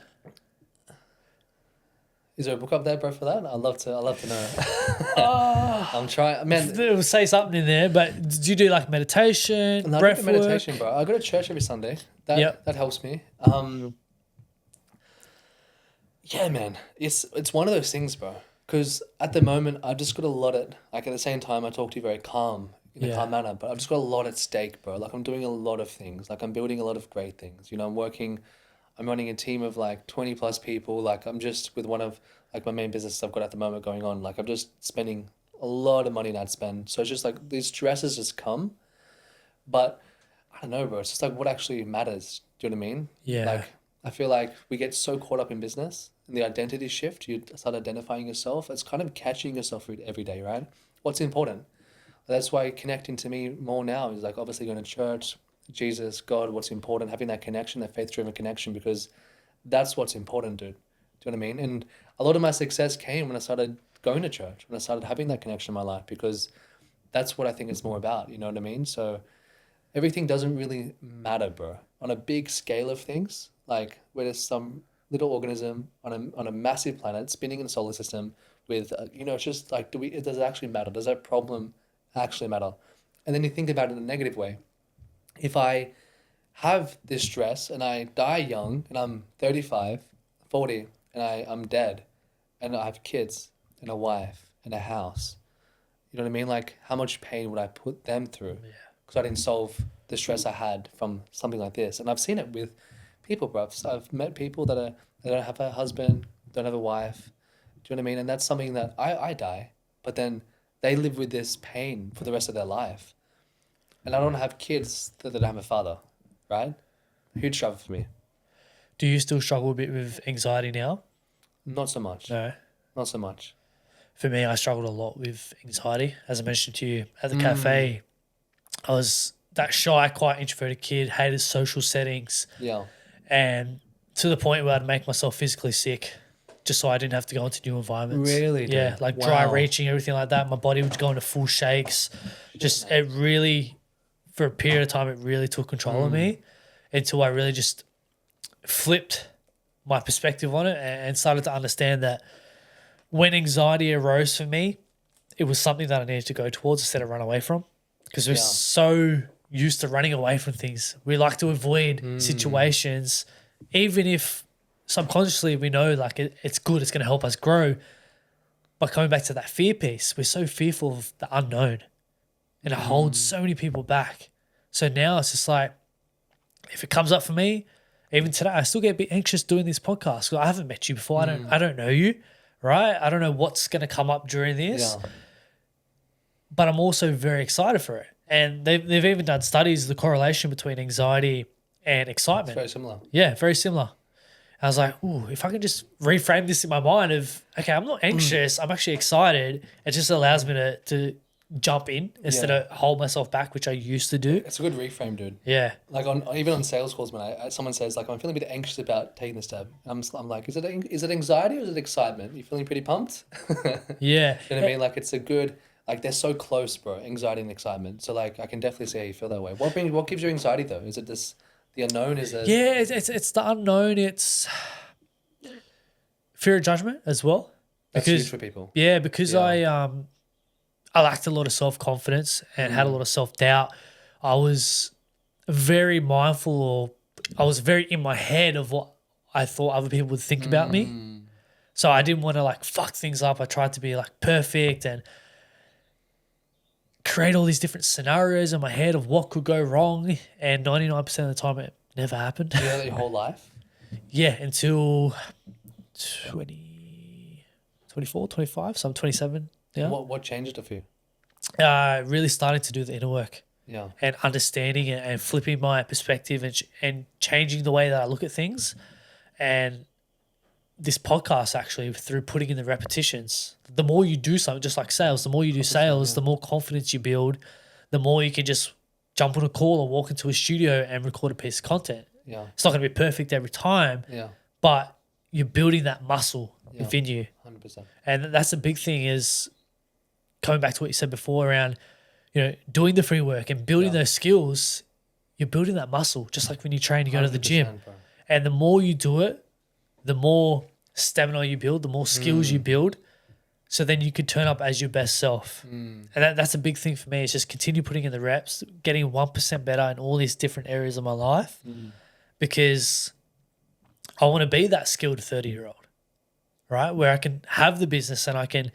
Is there a book up there, bro, for that? I'd love to know. I'm trying, man. It'll say something in there, but do you do like meditation, breath work? Meditation, bro. I go to church every Sunday. That helps me. Yeah, man. It's one of those things, bro. Because at the moment, I've just got a lot at, like at the same time, I talk to you very calm, in a calm manner, but I've just got a lot at stake, bro. Like I'm doing a lot of things. Like I'm building a lot of great things. You know, I'm running a team of like 20 plus people. Like I'm just with one of like my main businesses I've got at the moment going on. Like I'm just spending a lot of money in ad spend. So it's just like these stresses just come. But I don't know, bro. It's just like what actually matters. Do you know what I mean? Yeah. Like I feel like we get so caught up in business and the identity shift. You start identifying yourself. It's kind of catching yourself every day, right? What's important? That's why connecting to me more now is like obviously going to church, Jesus, God, what's important, having that connection, that faith-driven connection, because that's what's important, dude. Do you know what I mean? And a lot of my success came when I started going to church, when I started having that connection in my life, because that's what I think it's more about, you know what I mean? So everything doesn't really matter, bro. On a big scale of things, like where there's some little organism on a massive planet spinning in a solar system with, it's just like, does it actually matter? Does that problem actually matter? And then you think about it in a negative way. If I have this stress and I die young and I'm 35, 40 and I'm dead and I have kids and a wife and a house, you know what I mean? Like how much pain would I put them through? Yeah. Because I didn't solve the stress I had from something like this. And I've seen it with people, bro. I've met people that don't have a husband, don't have a wife. Do you know what I mean? And that's something that I die, but then they live with this pain for the rest of their life. And I don't have kids that don't have a father, right? Huge struggle for me. Do you still struggle a bit with anxiety now? Not so much. No. Not so much. For me, I struggled a lot with anxiety. As I mentioned to you at the cafe, I was that shy, quite introverted kid, hated social settings. Yeah. And to the point where I'd make myself physically sick just so I didn't have to go into new environments. Really? Dude? Yeah, like dry reaching, everything like that. My body would go into full shakes. Just it really, for a period of time, it really took control of me until I really just flipped my perspective on it and started to understand that when anxiety arose for me, it was something that I needed to go towards instead of run away from, because we're so used to running away from things. We like to avoid situations, even if subconsciously we know like it's good, it's going to help us grow. But coming back to that fear piece, we're so fearful of the unknown and it holds so many people back. So now it's just like, if it comes up for me, even today, I still get a bit anxious doing this podcast. I haven't met you before. I don't know you, right? I don't know what's going to come up during this, but I'm also very excited for it. And they've even done studies, the correlation between anxiety and excitement. It's very similar. Yeah, very similar. I was like, ooh, if I can just reframe this in my mind of, okay, I'm not anxious, I'm actually excited. It just allows me to jump in instead of hold myself back, which I used to do. It's a good reframe, dude. Yeah. Like even on sales calls, when someone says like, I'm feeling a bit anxious about taking this step, I'm like, is it anxiety or is it excitement? You feeling pretty pumped? Yeah. You know what I mean? Like it's a good, like they're so close, bro. Anxiety and excitement. So like I can definitely see how you feel that way. What gives you anxiety though? Is it the unknown? Is it? Yeah, it's the unknown. It's fear of judgment as well. That's huge for people. Yeah, because I lacked a lot of self-confidence and had a lot of self-doubt. I was very mindful, or I was very in my head of what I thought other people would think about me. So I didn't want to like fuck things up. I tried to be like perfect and create all these different scenarios in my head of what could go wrong. And 99% of the time it never happened. You know that your whole life? Yeah, until 24, 25. So I'm 27 now. What changed it for you? Really starting to do the inner work. Yeah. And understanding it and flipping my perspective and changing the way that I look at things. And this podcast, actually, through putting in the repetitions, the more you do something, just like sales, the more you do sales, the more confidence you build, the more you can just jump on a call or walk into a studio and record a piece of content. Yeah. It's not going to be perfect every time, but you're building that muscle within you. 100%. And that's the big thing, is coming back to what you said before around, doing the free work and building those skills. You're building that muscle, just like when you train, you go to the gym. Bro. And the more you do it, the more stamina you build, the more skills you build. So then you could turn up as your best self. And that's a big thing for me, is just continue putting in the reps, getting 1% better in all these different areas of my life, because I want to be that skilled 30-year-old, right? Where I can have the business and I can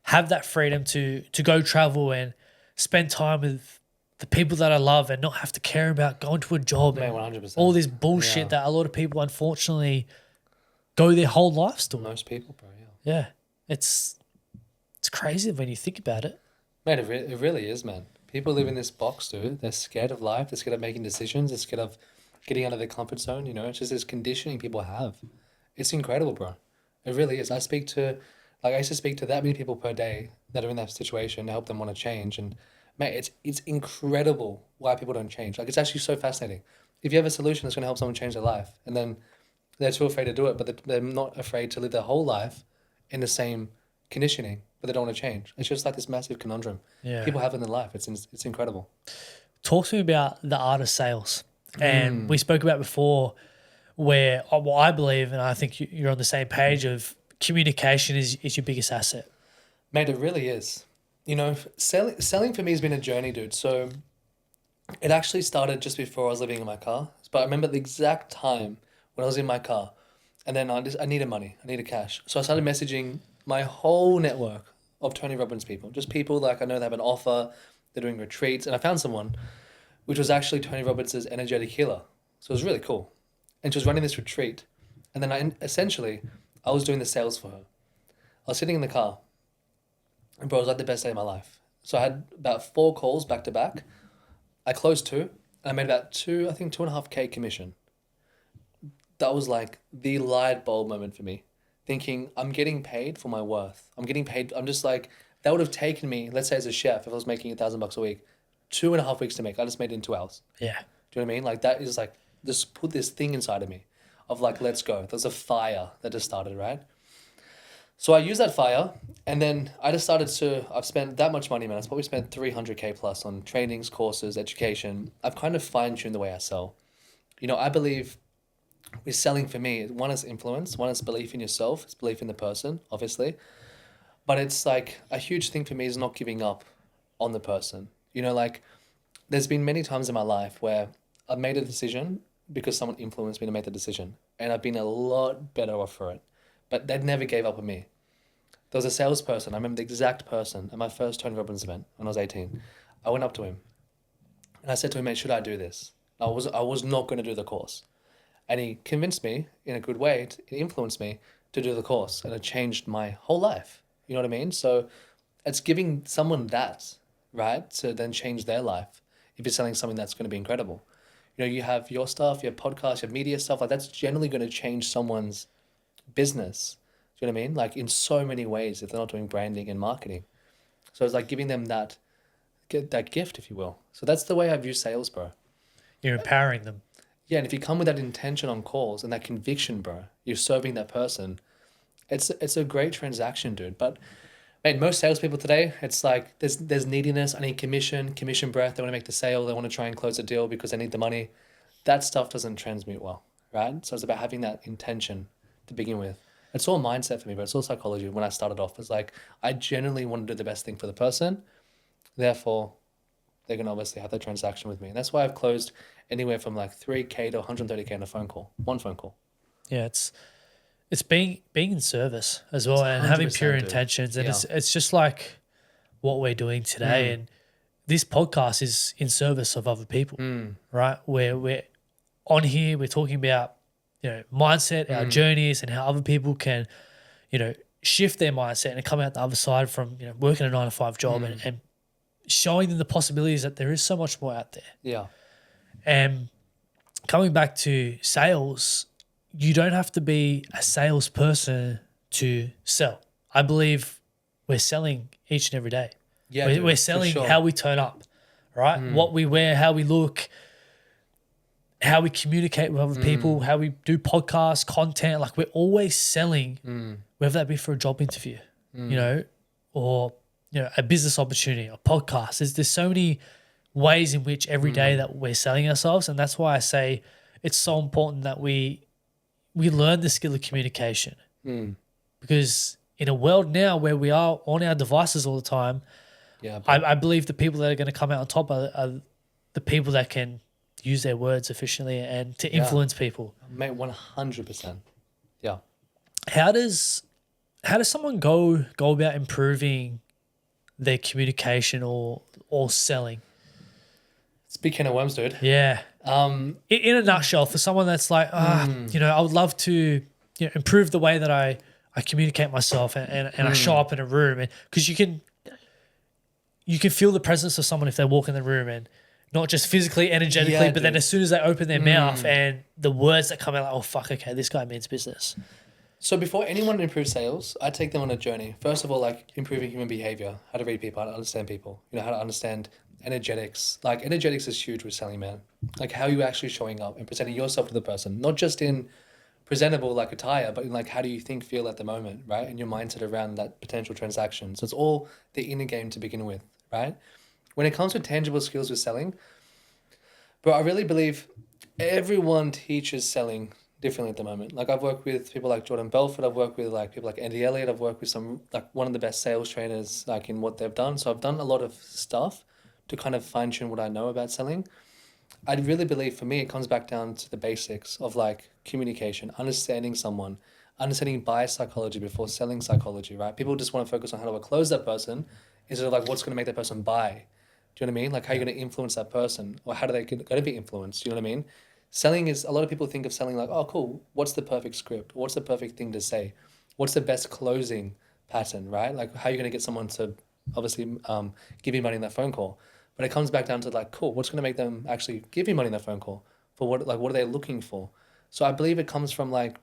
have that freedom to go travel and spend time with the people that I love and not have to care about going to a job and 100%. all this bullshit that a lot of people unfortunately go their whole lives doing. Most people, bro, Yeah. It's crazy when you think about it. Mate, it really is, man. People live in this box, dude. They're scared of life. They're scared of making decisions. They're scared of getting out of their comfort zone. It's just this conditioning people have. It's incredible, bro. It really is. I used to speak to that many people per day that are in that situation to help them want to change. And mate, it's incredible why people don't change. Like, it's actually so fascinating. If you have a solution that's going to help someone change their life, and then they're too afraid to do it, but they're not afraid to live their whole life in the same conditioning, but they don't want to change. It's just like this massive conundrum people have in their life. It's incredible. Talk to me about the art of sales. And we spoke about before where what I believe, and I think you're on the same page, of communication is your biggest asset. Mate, it really is. Selling for me has been a journey, dude. So it actually started just before I was living in my car. But I remember the exact time when I was in my car, and then I needed money. I needed cash. So I started messaging my whole network of Tony Robbins people. Just people like I know they have an offer, they're doing retreats. And I found someone which was actually Tony Robbins' energetic healer. So it was really cool. And she was running this retreat. And then I was doing the sales for her. I was sitting in the car. And bro, it was like the best day of my life. So I had about 4 calls back to back. I closed 2. And I made about 2.5K commission. That was like the light bulb moment for me. Thinking, I'm getting paid for my worth. I'm getting paid. I'm just like, that would have taken me, let's say as a chef, if I was making $1,000 a week, 2.5 weeks to make. I just made it in 2 hours. Yeah. Do you know what I mean? Like, that is like, just put this thing inside of me of like, let's go. There's a fire that just started, right? So I used that fire, and then I just I've spent that much money, man. I've probably spent 300K plus on trainings, courses, education. I've kind of fine-tuned the way I sell. I believe with selling, for me, one is influence, one is belief in yourself, it's belief in the person, obviously. But it's like a huge thing for me is not giving up on the person. Like there's been many times in my life where I've made a decision because someone influenced me to make the decision, and I've been a lot better off for it. But they never gave up on me. There was a salesperson, I remember the exact person at my first Tony Robbins event when I was 18. I went up to him and I said to him, mate, should I do this? I was not going to do the course. And he convinced me in a good way, he influenced me to do the course, and it changed my whole life. You know what I mean? So it's giving someone that, right, to then change their life if you're selling something that's going to be incredible. You have your stuff, your podcast, your media stuff, like that's generally going to change someone's business. Do you know what I mean? Like in so many ways if they're not doing branding and marketing. So it's like giving them that get that gift, if you will. So that's the way I view sales, bro. You're empowering them. Yeah, and if you come with that intention on calls and that conviction, bro, you're serving that person. It's a great transaction, dude. But mate, most salespeople today, it's like there's neediness. I need commission breath. They want to make the sale. They want to try and close a deal because they need the money. That stuff doesn't transmute well, right? So it's about having that intention to begin with. It's all mindset for me, but it's all psychology. When I started off, it's like I genuinely want to do the best thing for the person. Therefore, they're gonna obviously have that transaction with me, and that's why I've closed anywhere from like 3K to 130K in a phone call, one phone call. Yeah, it's being in service as well, and having pure intentions, and it's just like what we're doing today. And this podcast is in service of other people, right? Where we're on here, we're talking about mindset, our journeys, and how other people can shift their mindset and come out the other side from working a 9-to-5 job, and showing them the possibilities that there is so much more out there. Yeah. And coming back to sales, you don't have to be a salesperson to sell. I believe we're selling each and every day. Yeah, we're selling how we turn up, right? What we wear, how we look, how we communicate with other people, how we do podcasts, content. Like we're always selling, whether that be for a job interview, or a business opportunity, a podcast. There's so many ways in which every day that we're selling ourselves, and that's why I say it's so important that we learn the skill of communication, because in a world now where we are on our devices all the time, I believe the people that are going to come out on top are the people that can use their words efficiently and to influence people. Mate, 100%. Yeah. How does someone go about improving their communication or selling? It's a big can of worms, dude. Yeah. In a nutshell, for someone that's like, I would love to improve the way that I communicate myself and I show up in a room, and because you can feel the presence of someone if they walk in the room, and not just physically, energetically, but then as soon as they open their mouth and the words that come out, like, oh fuck, okay, this guy means business. So before anyone improves sales, I take them on a journey. First of all, like improving human behavior, how to read people, how to understand people, how to understand energetics. Like energetics is huge with selling, man. Like how you actually showing up and presenting yourself to the person, not just in presentable like attire, but in like how do you think, feel at the moment, right? And your mindset around that potential transaction. So it's all the inner game to begin with, right? When it comes to tangible skills with selling, bro, I really believe everyone teaches selling differently at the moment. Like I've worked with people like Jordan Belfort, I've worked with like people like Andy Elliott, I've worked with some like one of the best sales trainers like in what they've done. So I've done a lot of stuff to kind of fine tune what I know about selling. I really believe for me it comes back down to the basics of like communication, understanding someone, understanding buyer psychology before selling psychology, right? People just want to focus on how do I close that person instead of like what's going to make that person buy. Do you know what I mean? Like how you're going to influence that person, or how do they going to be influenced? Do you know what I mean? Selling is, a lot of people think of selling like, oh, cool. What's the perfect script? What's the perfect thing to say? What's the best closing pattern, right? Like how you're going to get someone to obviously give you money in that phone call. But it comes back down to like, cool, what's going to make them actually give you money in that phone call? For what are they looking for? So I believe it comes from like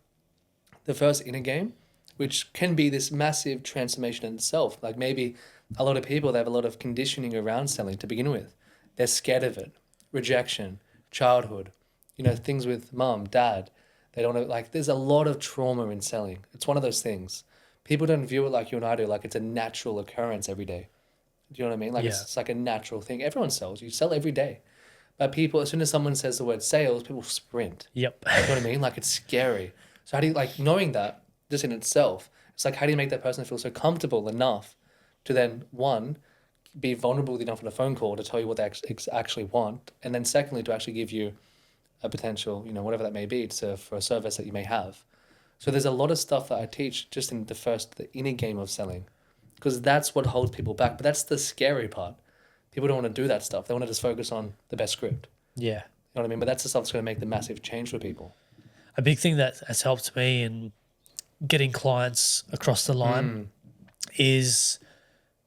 the first inner game, which can be this massive transformation in itself. Like maybe a lot of people, they have a lot of conditioning around selling to begin with. They're scared of it. Rejection, childhood, things with mom, dad. They don't know, like there's a lot of trauma in selling. It's one of those things. People don't view it like you and I do, like it's a natural occurrence every day. Do you know what I mean? Like it's like a natural thing. Everyone sells. You sell every day. But people, as soon as someone says the word sales, people sprint. Yep. You know what I mean? Like it's scary. So how do you, like knowing that just in itself, it's like how do you make that person feel so comfortable enough to then, one, be vulnerable enough on a phone call to tell you what they actually want, and then secondly, to actually give you a potential, whatever that may be, for a service that you may have. So there's a lot of stuff that I teach just in the inner game of selling, because that's what holds people back. But that's the scary part. People don't want to do that stuff. They want to just focus on the best script. Yeah. You know what I mean? But that's the stuff that's going to make the massive change for people. A big thing that has helped me in getting clients across the line is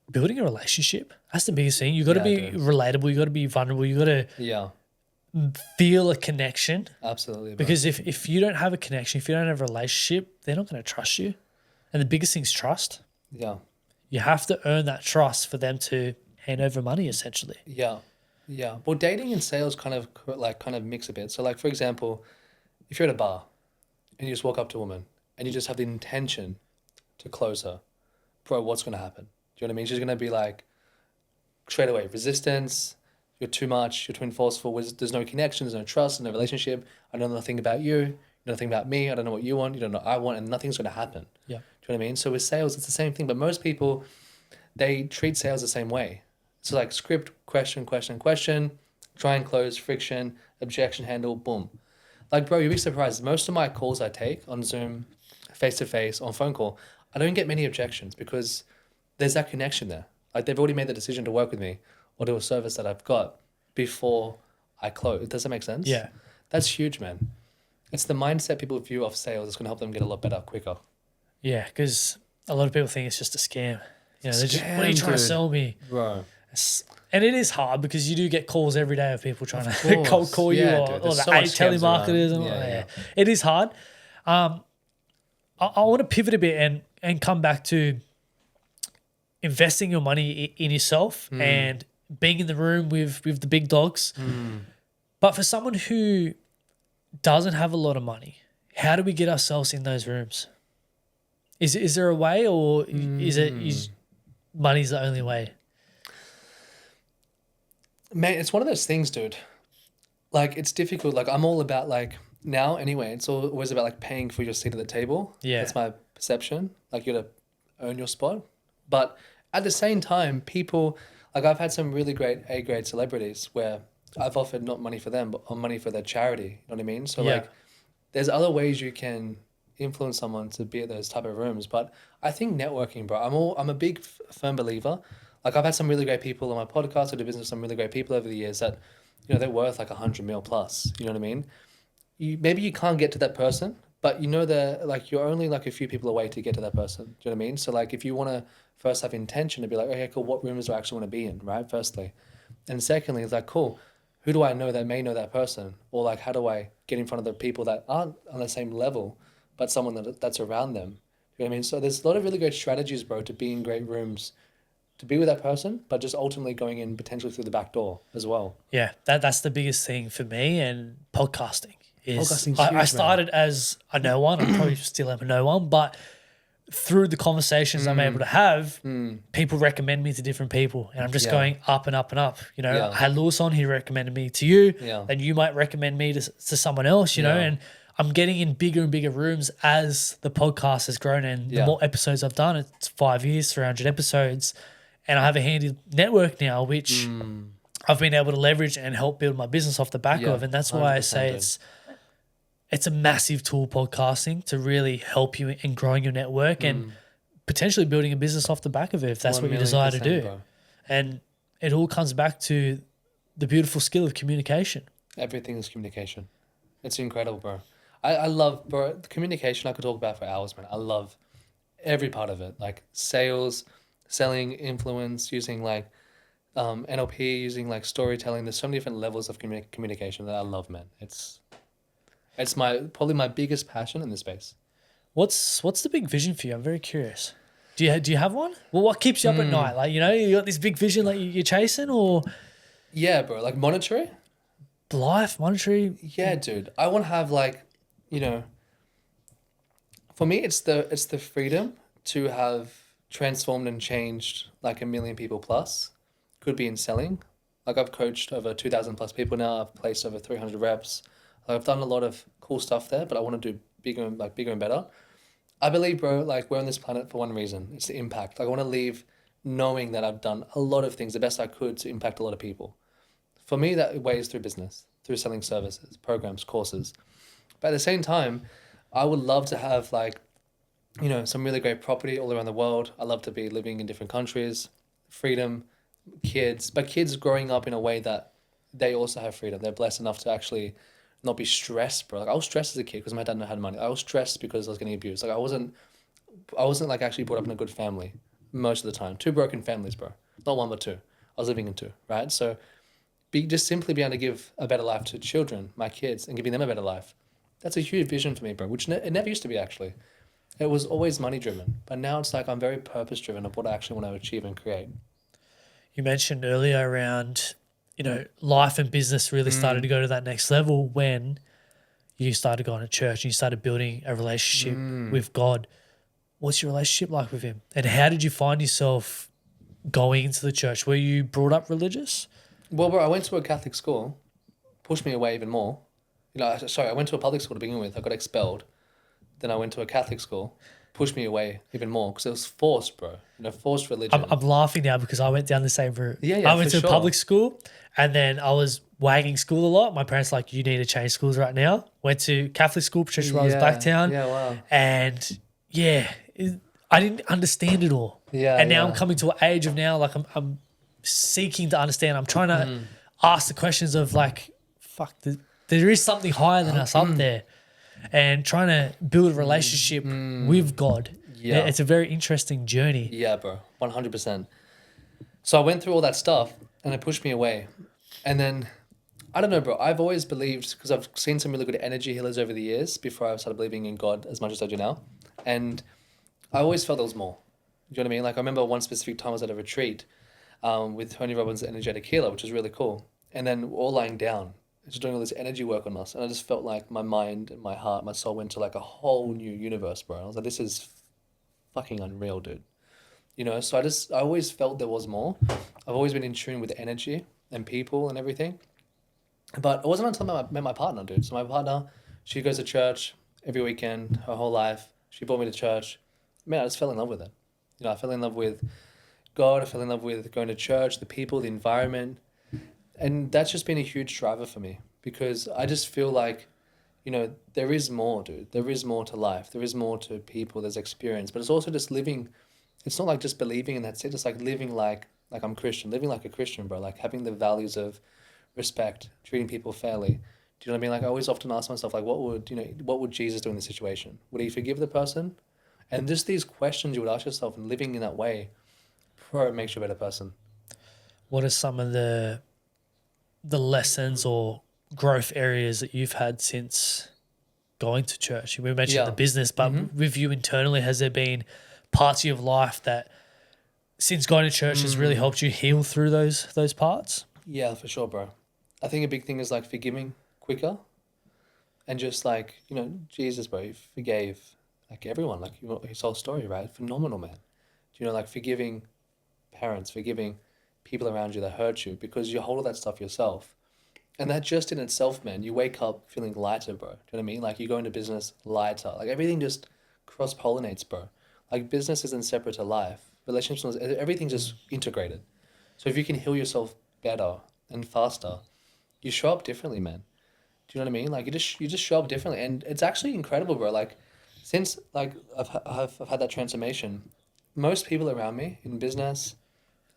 building a relationship. That's the biggest thing. You got to be relatable. You got to be vulnerable. You got to feel a connection. Absolutely. Bro. Because if you don't have a connection, if you don't have a relationship, they're not going to trust you. And the biggest thing is trust. Yeah. You have to earn that trust for them to hand over money essentially. Yeah. Yeah. Well, dating and sales kind of mix a bit. So like, for example, if you're at a bar and you just walk up to a woman and you just have the intention to close her, bro, what's going to happen? Do you know what I mean? She's going to be like, straight away, resistance, you're too much, you're too forceful, there's no connection, there's no trust, no relationship, I know nothing about you, you know nothing about me, I don't know what you want, you don't know what I want, and nothing's going to happen. Yeah. Do you know what I mean? So with sales, it's the same thing, but most people, they treat sales the same way. So like script, question, try and close, friction, objection handle, boom. Like, bro, you'd be surprised. Most of my calls I take on Zoom, face-to-face, on phone call, I don't get many objections because there's that connection there. Like, they've already made the decision to work with me or do a service that I've got before I close. Does that make sense? Yeah. That's huge, man. It's the mindset people view of sales that's going to help them get a lot better quicker. Yeah, because a lot of people think it's just a scam. You know, they're just, what are you trying to sell me? Bro. And it is hard because you do get calls every day of people trying to cold call you or the so telemarketers. And It is hard. I want to pivot a bit and come back to investing your money in yourself and being in the room with the big dogs. But for someone who doesn't have a lot of money, how do we get ourselves in those rooms? Is there a way, or is money's the only way? Man, it's one of those things, dude. Like, it's difficult. Like, I'm all about, like, now anyway, it's always about, like, paying for your seat at the table. Yeah. That's my perception. Like, you got to earn your spot. But at the same time, people, like, I've had some really great A-grade celebrities where I've offered not money for them, but money for their charity. You know what I mean? So, like, there's other ways you can influence someone to be at those type of rooms. But I think networking, bro, I'm a big firm believer. Like, I've had some really great people on my podcast. I do business with some really great people over the years that, you know, they're worth like 100 mil plus. You know what I mean? Maybe you can't get to that person, but you know like you're only like a few people away to get to that person. Do you know what I mean? So like, if you want to first have intention to be like, okay, cool, what rooms do I actually want to be in, right? Firstly. And secondly, it's like, cool, who do I know that may know that person? Or like, how do I get in front of the people that aren't on the same level, but someone that's around them? You know what I mean? So there's a lot of really great strategies, bro, to be in great rooms, to be with that person, but just ultimately going in potentially through the back door as well. Yeah, that's the biggest thing for me, and podcasting. Podcasting's I huge, started as a no one. I probably still am a no one, but through the conversations I'm able to have, people recommend me to different people, and I'm just going up and up and up. You know, I had Lewis on, he recommended me to you, and you might recommend me to someone else, you know, and I'm getting in bigger and bigger rooms as the podcast has grown, and the more episodes I've done, it's 5 years, 300 episodes, and I have a handy network now, which I've been able to leverage and help build my business off the back of, and that's why I say it's a massive tool, podcasting, to really help you in growing your network and potentially building a business off the back of it if that's what you desire to do. Bro. And it all comes back to the beautiful skill of communication. Everything is communication. It's incredible, bro. I love, bro, the communication I could talk about for hours, man. I love every part of it, like sales, selling, influence, using like NLP, using like storytelling. There's so many different levels of communication that I love, man. It's probably my biggest passion in this space. What's the big vision for you? I'm very curious. Do you have one? Well, what keeps you up at night? Like, you know, you got this big vision like you're chasing, or yeah, bro, like monetary, monetary. Yeah, dude. I want to have like, you know, for me, it's the freedom to have transformed and changed like 1 million people plus. Could be in selling. Like, I've coached over 2,000 plus people now. I've placed over 300 reps. I've done a lot of cool stuff there, but I want to do bigger and better. I believe, bro, like, we're on this planet for one reason. It's the impact. Like, I want to leave knowing that I've done a lot of things, the best I could, to impact a lot of people. For me, that way is through business, through selling services, programs, courses. But at the same time, I would love to have, like, you know, some really great property all around the world. I love to be living in different countries, freedom, kids, but kids growing up in a way that they also have freedom. They're blessed enough to actually not be stressed, bro. Like, I was stressed as a kid because my dad had money. I was stressed because I was getting abused. Like, I wasn't like actually brought up in a good family most of the time. 2 broken families, bro. Not 1, but 2. I was living in 2, right? So just simply being able to give a better life to children, my kids, and giving them a better life. That's a huge vision for me, bro, which it never used to be, actually. It was always money driven, but now it's like I'm very purpose driven of what I actually want to achieve and create. you mentioned earlier around, life and business really started to go to that next level when you started going to church and you started building a relationship with God. What's your relationship like with him? And how did you find yourself going into the church? Were you brought up religious? Well, bro, I went to a Catholic school, pushed me away even more. I went to a public school to begin with. I got expelled. Then I went to a Catholic school, pushed me away even more because it was forced, bro. Forced religion. I'm laughing now because I went down the same route. Yeah, I went to a public school and then I was wagging school a lot. My parents were like, you need to change schools right now. Went to Catholic school, Patricia Rose Blacktown. Yeah, wow. And I didn't understand it all. Yeah. And now I'm coming to an age of now, like I'm seeking to understand. I'm trying to ask the questions of like, fuck, there is something higher than us up there. And trying to build a relationship with God. Yeah. It's a very interesting journey. Yeah, bro. 100%. So I went through all that stuff and it pushed me away. And then, I don't know, bro. I've always believed, because I've seen some really good energy healers over the years before I started believing in God as much as I do now. And I always felt there was more. Do you know what I mean? Like I remember one specific time I was at a retreat with Tony Robbins, energetic healer, which was really cool. And then we're all lying down, just doing all this energy work on us. And I just felt like my mind and my heart, my soul went to like a whole new universe, bro. I was like, this is fucking unreal, dude. So I always felt there was more. I've always been in tune with energy and people and everything. But it wasn't until I met my partner, dude. So my partner, she goes to church every weekend, her whole life. She brought me to church. Man, I just fell in love with it. I fell in love with God. I fell in love with going to church, the people, the environment. And that's just been a huge driver for me because I just feel like, there is more, dude. There is more to life. There is more to people. There's experience. But it's also just living. It's not like just believing and that's it. It's like living like I'm Christian, living like a Christian, bro. Like having the values of respect, treating people fairly. Do you know what I mean? Like I always often ask myself, like, what would Jesus do in this situation? Would he forgive the person? And just these questions you would ask yourself and living in that way, bro, it makes you a better person. What are some of the lessons or growth areas that you've had since going to church? We mentioned the business, but with you internally, has there been parts of your life that since going to church has really helped you heal through those parts? Yeah, for sure, bro. I think a big thing is like forgiving quicker and just like, Jesus, bro, he forgave like everyone, like his whole story, right? Phenomenal, man. Like forgiving parents, forgiving people around you that hurt you because you hold all that stuff yourself. And that just in itself, man, you wake up feeling lighter, bro. Do you know what I mean? Like you go into business lighter. Like everything just cross-pollinates, bro. Like business isn't separate to life. Relationships, everything's just integrated. So if you can heal yourself better and faster, you show up differently, man. Do you know what I mean? Like you just show up differently. And it's actually incredible, bro. Like since like I've had that transformation, most people around me in business,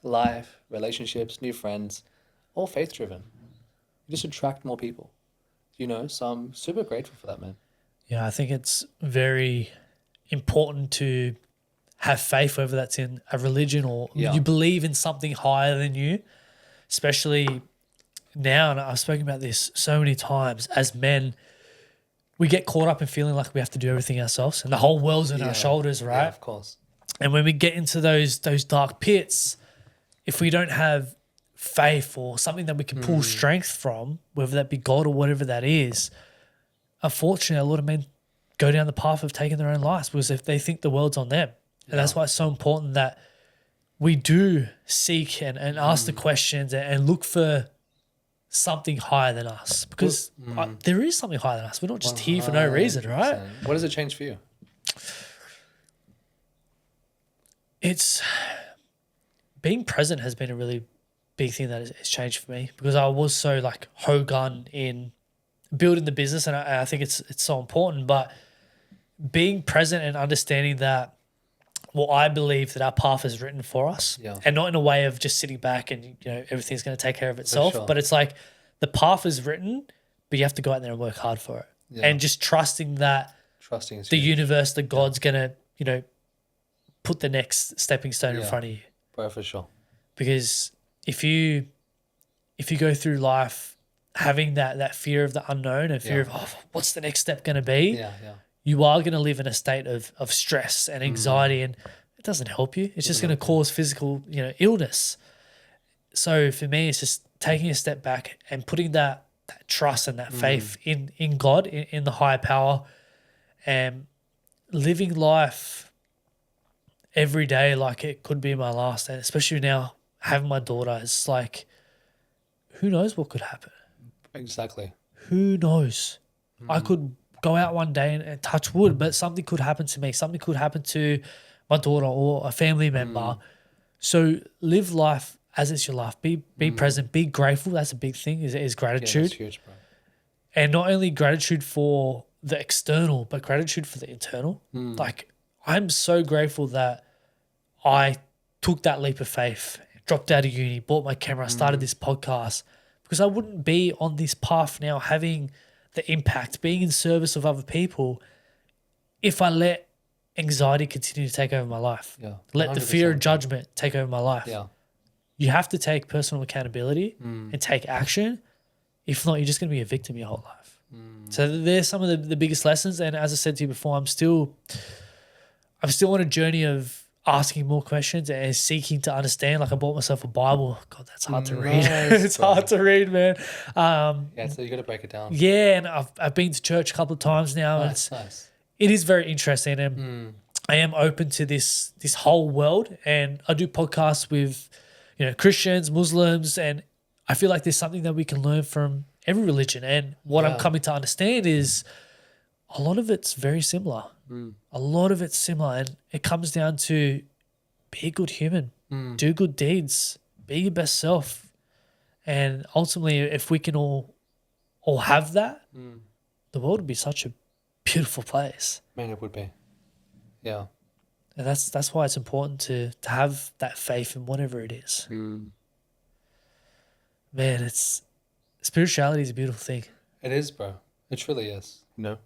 life, relationships, new friends, all faith-driven. You just attract more people, so I'm super grateful for that, man. Yeah, I think it's very important to have faith, whether that's in a religion or you believe in something higher than you, especially now, and I've spoken about this so many times, as men, we get caught up in feeling like we have to do everything ourselves and the whole world's on our shoulders, right? Yeah, of course. And when we get into those dark pits, if we don't have faith or something that we can pull strength from, whether that be God or whatever that is, unfortunately, a lot of men go down the path of taking their own lives because if they think the world's on them. And that's why it's so important that we do seek and ask the questions and look for something higher than us because there is something higher than us. We're not just here for no reason, right? What does it change for you? It's being present has been a really big thing that has changed for me because I was so like ho-gun in building the business and I think it's so important, but being present and understanding that I believe that our path is written for us and not in a way of just sitting back and everything's going to take care of itself, but it's like the path is written, but you have to go out there and work hard for it and just trusting that the universe, the God's going to put the next stepping stone in front of you. Bro, for sure. Because if you go through life having that fear of the unknown and fear of what's the next step going to be, you are going to live in a state of stress and anxiety, and it doesn't help you. It's just going to cause physical illness. So for me, it's just taking a step back and putting that trust and that faith in God, in the higher power, and living life every day like it could be my last. And especially now having my daughter, it's like, who knows what could happen? Exactly. Who knows? I could go out one day and touch wood, but something could happen to me. Something could happen to my daughter or a family member. So live life as it's your life. Be present. Be grateful. That's a big thing. Is Yeah, gratitude, that's huge, bro. and not only gratitude for the external, but gratitude for the internal. Like, I'm so grateful that I took that leap of faith, dropped out of uni, bought my camera, started this podcast, because I wouldn't be on this path now, having the impact, being in service of other people, if I let anxiety continue to take over my life. Yeah. Let the fear 100%. of judgment take over my life. Yeah. You have to take personal accountability and take action. If not, you're just going to be a victim your whole life. So there's some of the biggest lessons. And as I said to you before, I'm still on a journey of asking more questions and seeking to understand. Like, I bought myself a Bible. God, that's hard to read. Nice, It's bro. hard to read, man. Yeah, so you got to break it down. Yeah, and I've been to church a couple of times now. And Nice. it is very interesting, and I am open to this whole world. And I do podcasts with, Christians, Muslims, and I feel like there's something that we can learn from every religion. And what I'm coming to understand is a lot of it's very similar. A lot of it's similar, and it comes down to be a good human, do good deeds, be your best self, and ultimately, if we can all have that, the world would be such a beautiful place. Man, it would be. Yeah. And that's why it's important to have that faith in whatever it is. Man, spirituality is a beautiful thing. It is, bro. It truly is. No.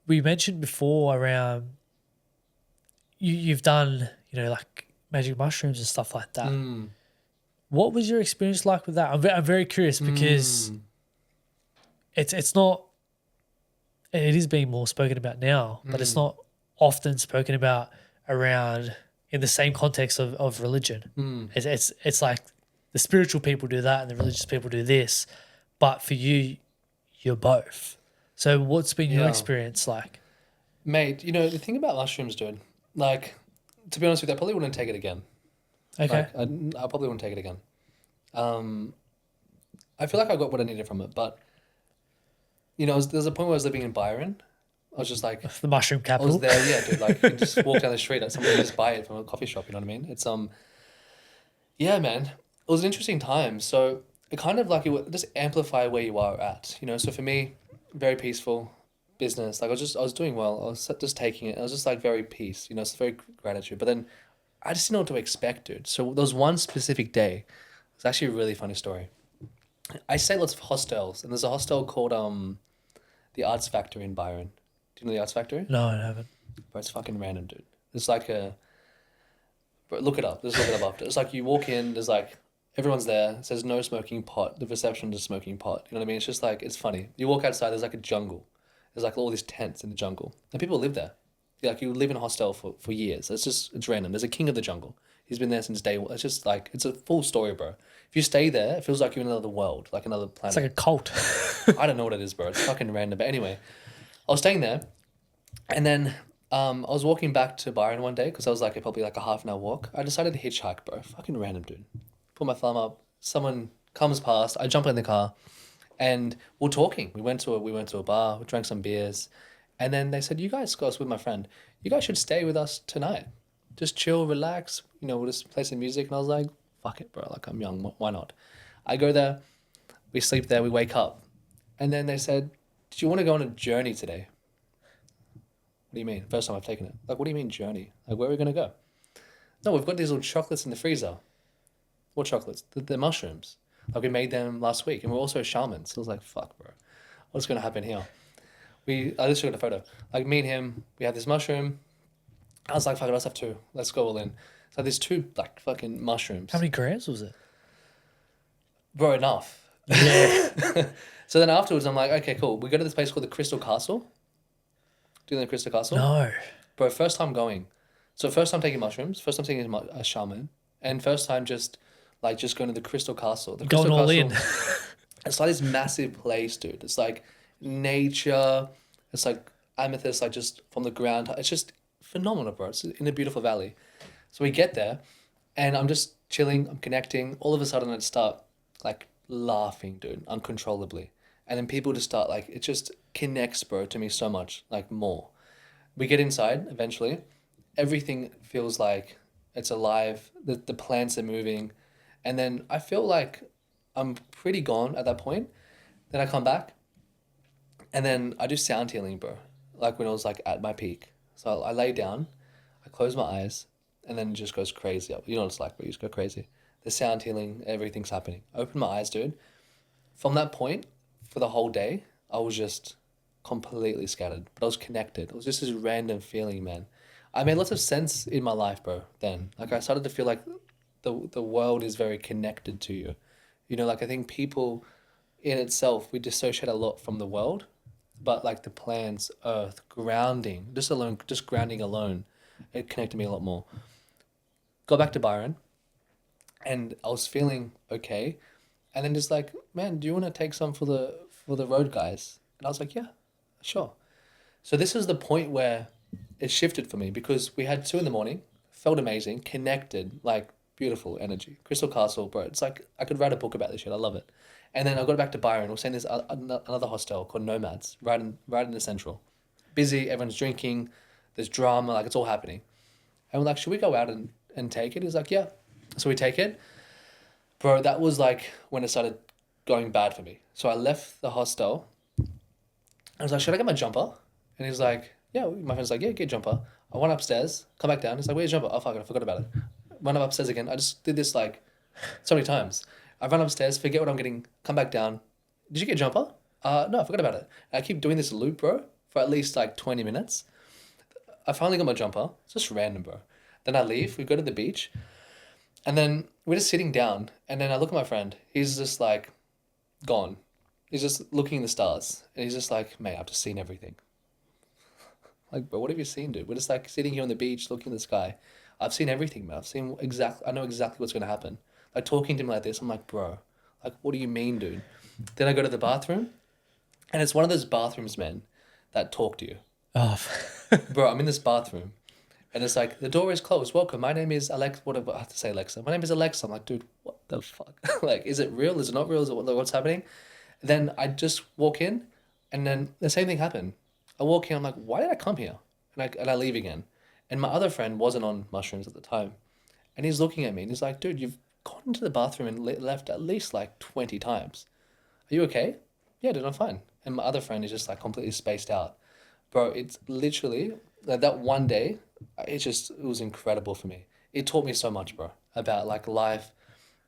We mentioned before around you've done, like magic mushrooms and stuff like that. What was your experience like with that? I'm very curious, because it's not, it is being more spoken about now, but it's not often spoken about around in the same context of religion. It's like the spiritual people do that and the religious people do this, but for you, you're both. So what's been your experience like? Mate, the thing about mushrooms, dude, like, to be honest with you, I probably wouldn't take it again. Okay. Like, I probably wouldn't take it again. I feel like I got what I needed from it, but, there's a point where I was living in Byron. I was just like, The mushroom I capital. was there, yeah, dude. Like, you can just walk down the street and somebody can just buy it from a coffee shop. You know what I mean? It's yeah, man. It was an interesting time. So it kind of like it would just amplify where you are at. So for me, very peaceful business. Like, I was doing well. I was just taking it. I was just like very peace. It's very gratitude. But then I just didn't know what to expect, dude. So there was one specific day. It's actually a really funny story. I stay at lots of hostels, and there's a hostel called the Arts Factory in Byron. Do you know the Arts Factory? No, I haven't. Bro, it's fucking random, dude. It's like bro, look it up. Just look it up after. It's like you walk in, there's like, everyone's there. It says no smoking pot. The reception is smoking pot. You know what I mean? It's just like, it's funny. You walk outside, there's like a jungle. There's like all these tents in the jungle. And people live there. Like, you live in a hostel for years. It's random. There's a king of the jungle. He's been there since day one. It's just like, it's a full story, bro. If you stay there, it feels like you're in another world, like another planet. It's like a cult. I don't know what it is, bro. It's fucking random. But anyway, I was staying there, and then I was walking back to Byron one day, because I was like probably like a half an hour walk. I decided to hitchhike, bro. Fucking random, dude. Put my thumb up. Someone comes past. I jump in the car, and we're talking. We went to a bar. We drank some beers, and then they said, "You guys," I was with my friend, "You guys should stay with us tonight. Just chill, relax. We'll just play some music." And I was like, "Fuck it, bro. Like, I'm young. Why not?" I go there. We sleep there. We wake up, and then they said, "Do you want to go on a journey today?" What do you mean? First time I've taken it. Like, what do you mean journey? Like, where are we going to go? No, we've got these little chocolates in the freezer. What chocolates? The mushrooms. Like, we made them last week, and we're also shamans. So I was like, fuck, bro. What's going to happen here? I just took a photo. Like, me and him, we had this mushroom. I was like, fuck it, let's have two. Let's go all in. So there's two, like, fucking mushrooms. How many grams was it? Bro, enough. Yeah. So then afterwards, I'm like, okay, cool. We go to this place called the Crystal Castle. Do you know the Crystal Castle? No. Bro, first time going. So first time taking mushrooms. First time taking a shaman. And first time just going to the Crystal Castle. The Going Crystal all Castle, in. it's like this massive place, dude. It's like nature. It's like amethyst, like just from the ground. It's just phenomenal, bro. It's in a beautiful valley. So we get there, and I'm just chilling. I'm connecting. All of a sudden, I start like laughing, dude, uncontrollably. And then people just start like, it just connects, bro, to me so much, like more. We get inside eventually. Everything feels like it's alive. The plants are moving. And then I feel like I'm pretty gone at that point. Then I come back and then I do sound healing, bro. Like when I was like at my peak. So I lay down, I close my eyes, and then it just goes crazy. You know what it's like, but you just go crazy. The sound healing, everything's happening. Open my eyes, dude. From that point, for the whole day, I was just completely scattered, but I was connected. It was just this random feeling, man. I made lots of sense in my life, bro, then. Like, I started to feel like the world is very connected to you. You know, like, I think people in itself, we dissociate a lot from the world, but like the plants, earth, grounding, just grounding alone, it connected me a lot more. Got back to Byron, and I was feeling okay. And then just like, man, do you want to take some for the road, guys? And I was like, yeah, sure. So this is the point where it shifted for me because we had 2 a.m, felt amazing, connected, like beautiful energy. Crystal Castle, bro. It's like I could write a book about this shit. I love it. And then I got back to Byron. We're saying there's another hostel called Nomads, right in the central. Busy, everyone's drinking, there's drama, like it's all happening. And we're like, should we go out and take it? He's like, yeah. So we take it. Bro, that was like when it started going bad for me. So I left the hostel. I was like, should I get my jumper? And he's like, yeah. My friend's like, yeah, get a jumper. I went upstairs, come back down. He's like, where's your jumper? Oh, fuck it, I forgot about it. Went up upstairs again. I just did this like so many times. I run upstairs, forget what I'm getting, come back down. Did you get a jumper? No, I forgot about it. And I keep doing this loop, bro, for at least like 20 minutes. I finally got my jumper. It's just random, bro. Then I leave, we go to the beach. And then we're just sitting down, and then I look at my friend. He's just like gone. He's just looking at the stars, and he's just like, mate, I've just seen everything. Like, bro, what have you seen, dude? We're just like sitting here on the beach, looking at the sky. I've seen everything, man. I know exactly what's gonna happen. Like talking to him like this, I'm like, bro, like, what do you mean, dude? Then I go to the bathroom, and it's one of those bathrooms, man, that talk to you. Oh, Bro, I'm in this bathroom. And it's like, the door is closed. Welcome. My name is Alex. What do I have to say, Alexa? My name is Alexa. I'm like, dude, what the fuck? Like, is it real? Is it not real? Is it what's happening? Then I just walk in, and then the same thing happened. I walk in. I'm like, why did I come here? And I leave again. And my other friend wasn't on mushrooms at the time, and he's looking at me, and he's like, dude, you've gone into the bathroom and left at least like 20 times. Are you okay? Yeah, dude, I'm fine. And my other friend is just like completely spaced out. Bro, it's literally like that one day. It was incredible for me. It taught me so much, bro, about like life,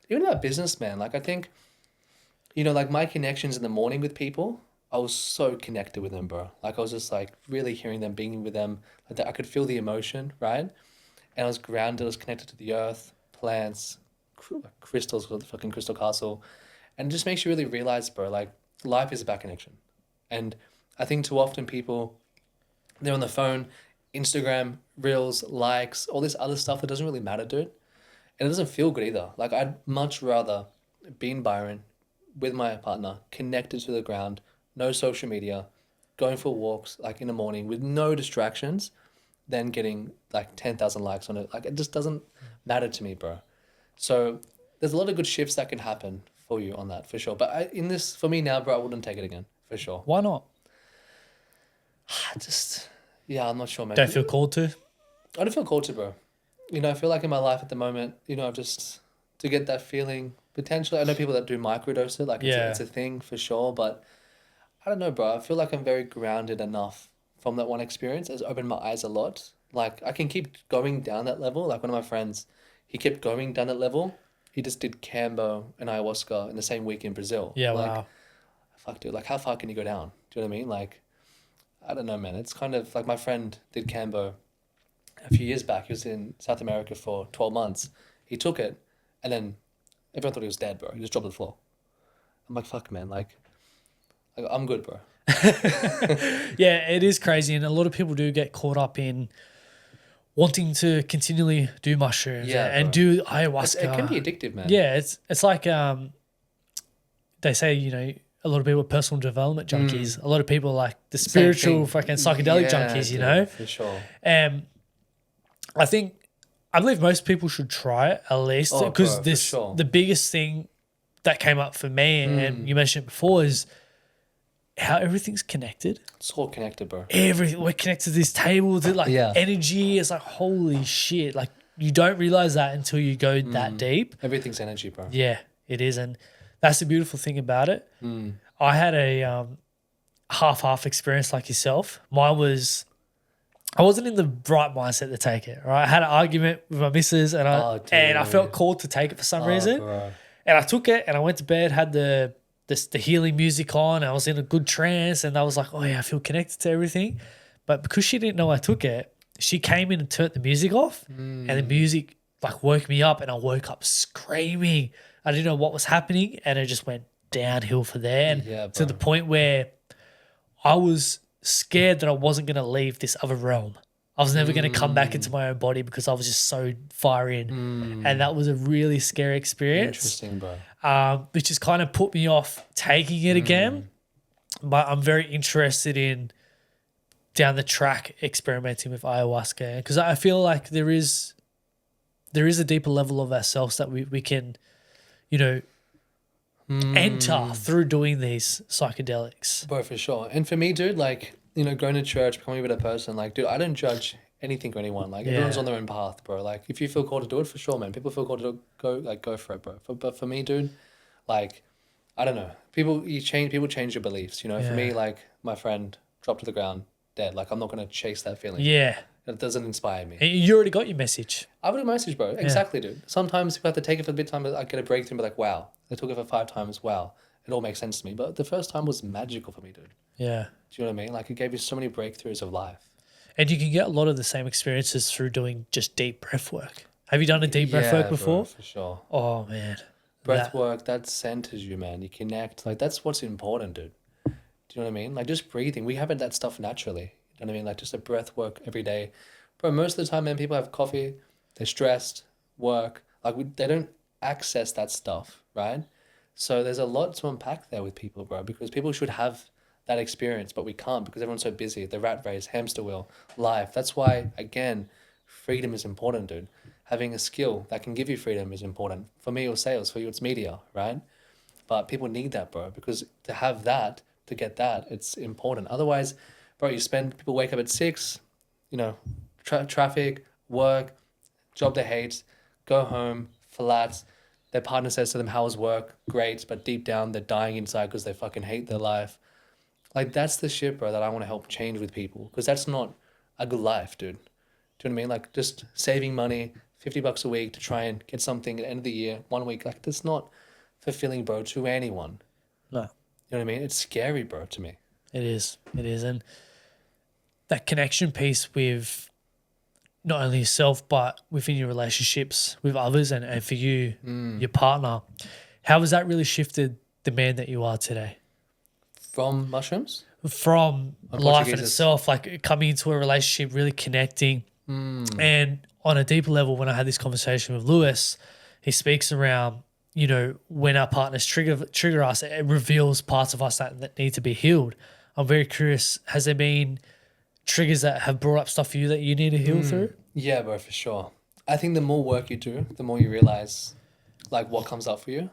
even about business, man. Like I think, you know, like my connections in the morning with people, I was so connected with them, bro. Like I was just like really hearing them, being with them, like that. I could feel the emotion, right? And I was grounded. I was connected to the earth, plants, crystals, the fucking crystal castle, and it just makes you really realize, bro, like life is about connection. And I think too often people, they're on the phone, Instagram, reels, likes, all this other stuff that doesn't really matter, dude. And it doesn't feel good either. Like I'd much rather be in Byron with my partner, connected to the ground, no social media, going for walks like in the morning with no distractions, than getting like 10,000 likes on it. Like it just doesn't matter to me, bro. So there's a lot of good shifts that can happen for you on that for sure. But for me now, bro, I wouldn't take it again for sure. why not? Yeah, I'm not sure, man. Don't feel called to? I don't feel called to, bro. You know, I feel like in my life at the moment, you know, to get that feeling, potentially, I know people that do microdose it, like Yeah. it's a thing for sure, but I don't know, bro. I feel like I'm very grounded enough from that one experience. It's opened my eyes a lot. Like, I can keep going down that level. Like, one of my friends, he kept going down that level. He just did Cambo and ayahuasca in the same week in Brazil. Yeah, Like, wow. fuck, dude. Like, how far can you go down? Do you know what I mean? Like, I don't know, man. It's kind of like my friend did Cambo a few years back. He was in South America for 12 months. He took it, and then everyone thought he was dead, bro. He just dropped to the floor. I'm like, fuck, man. Like I'm good, bro. Yeah, it is crazy. And a lot of people do get caught up in wanting to continually do mushrooms and do ayahuasca. It can be addictive, man. Yeah, it's like they say, you know, a lot of people are personal development junkies. A lot of people are like the spiritual fucking psychedelic junkies, you know? For sure. And I believe most people should try it at least, because the biggest thing that came up for me, and you mentioned it before, is how everything's connected. It's all connected, bro. Everything, we're connected to this table, to like energy. It's like, holy shit. Like, you don't realize that until you go that deep. Everything's energy, bro. Yeah, it is. And that's the beautiful thing about it. I had a half experience like yourself. Mine was, I wasn't in the right mindset to take it, right? I had an argument with my missus and I felt called to take it for some reason. Bro. And I took it and I went to bed, had the healing music on. I was in a good trance and I was like, oh yeah, I feel connected to everything. But because she didn't know I took it, she came in and turned the music off and the music like woke me up and I woke up screaming. I didn't know what was happening and it just went downhill for there. And to the point where I was scared that I wasn't going to leave this other realm. I was never going to come back into my own body because I was just so far in. And that was a really scary experience. Interesting, bro. Which has kind of put me off taking it again. But I'm very interested in down the track experimenting with ayahuasca, because I feel like there is a deeper level of ourselves that we can, you know, enter through doing these psychedelics. Bro, for sure. And for me, dude, like, you know, going to church, becoming a better person, like, dude, I don't judge anything or anyone. Like, everyone's on their own path, bro. Like, if you feel called to do it, for sure, man. People feel called to go for it, bro. But for me, dude, like, I don't know. People change your beliefs, you know. For me, like, my friend dropped to the ground dead. Like, I'm not going to chase that feeling. Yeah. It doesn't inspire me. And you already got your message. I've got a message, bro. Exactly, dude. Sometimes if I have to take it for a bit of time, I get a breakthrough and be like, wow. I took it for 5 times, wow. It all makes sense to me. But the first time was magical for me, dude. Yeah. Do you know what I mean? Like, it gave you so many breakthroughs of life. And you can get a lot of the same experiences through doing just deep breath work. Have you done a deep breath work before? Bro, for sure. Oh, man. Breath work, that centers you, man. You connect. Like, that's what's important, dude. Do you know what I mean? Like, just breathing. We have that stuff naturally. You know what I mean? Like, just a breath work every day. Bro, most of the time, man, people have coffee. They're stressed, work. Like, they don't access that stuff, right? So there's a lot to unpack there with people, bro, because people should have that experience, but we can't because everyone's so busy. The rat race, hamster wheel, life. That's why, again, freedom is important, dude. Having a skill that can give you freedom is important. For me, it was sales. For you, it's media, right? But people need that, bro, because to have that, to get that, it's important. Otherwise, bro, people wake up at 6, you know, traffic, work, job they hate, go home, flat. Their partner says to them, how was work? Great. But deep down, they're dying inside because they fucking hate their life. Like, that's the shit, bro, that I want to help change with people, because that's not a good life, dude. Do you know what I mean? Like, just saving money, $50 a week to try and get something at the end of the year, 1 week, like, that's not fulfilling, bro, to anyone. No. You know what I mean? It's scary, bro, to me. It is. And that connection piece with not only yourself, but within your relationships with others and for you, your partner, how has that really shifted the man that you are today? From mushrooms? From life in itself, like coming into a relationship, really connecting. And on a deeper level, when I had this conversation with Lewis, he speaks around, you know, when our partners trigger us, it reveals parts of us that need to be healed. I'm very curious, has there been triggers that have brought up stuff for you that you need to heal through? Yeah, bro, for sure. I think the more work you do, the more you realize, like, what comes up for you.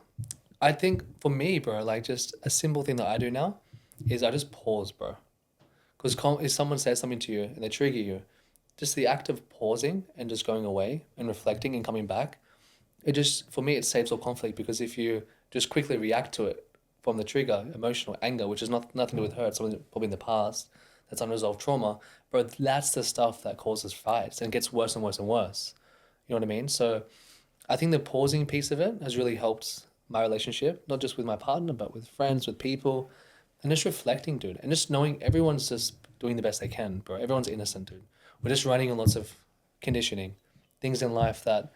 I think for me, bro, like, just a simple thing that I do now is I just pause, bro. Because if someone says something to you and they trigger you, just the act of pausing and just going away and reflecting and coming back, for me, it saves all conflict, because if you just quickly react to it from the trigger, emotional anger, which is nothing to do with her, it's something probably in the past, that's unresolved trauma, bro, that's the stuff that causes fights and gets worse and worse and worse. You know what I mean? So I think the pausing piece of it has really helped my relationship, not just with my partner, but with friends, with people, and just reflecting, dude, and just knowing everyone's just doing the best they can, bro. Everyone's innocent, dude. We're just running on lots of conditioning, things in life that,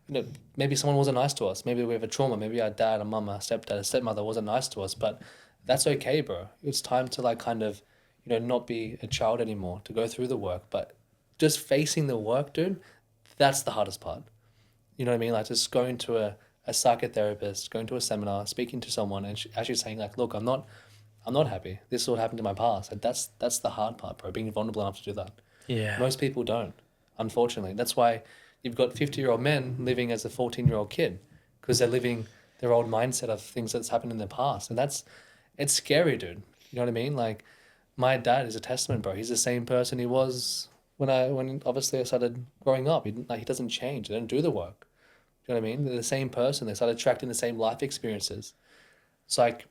you know, maybe someone wasn't nice to us. Maybe we have a trauma. Maybe our dad, a mum, a stepdad, a stepmother wasn't nice to us, but that's okay, bro. It's time to, like, kind of, you know, not be a child anymore, to go through the work, but just facing the work, dude, that's the hardest part. You know what I mean? Like just going to a psychotherapist, going to a seminar, speaking to someone and actually saying like, look, I'm not happy. This is what happened in my past. And that's the hard part, bro. Being vulnerable enough to do that. Yeah. Most people don't, unfortunately. That's why you've got 50-year-old men living as a 14-year-old kid because they're living their old mindset of things that's happened in their past. And it's scary, dude. You know what I mean? Like my dad is a testament, bro. He's the same person he was when obviously I started growing up. He doesn't change. They don't do the work. Do you know what I mean? They're the same person. They start attracting the same life experiences. It's like,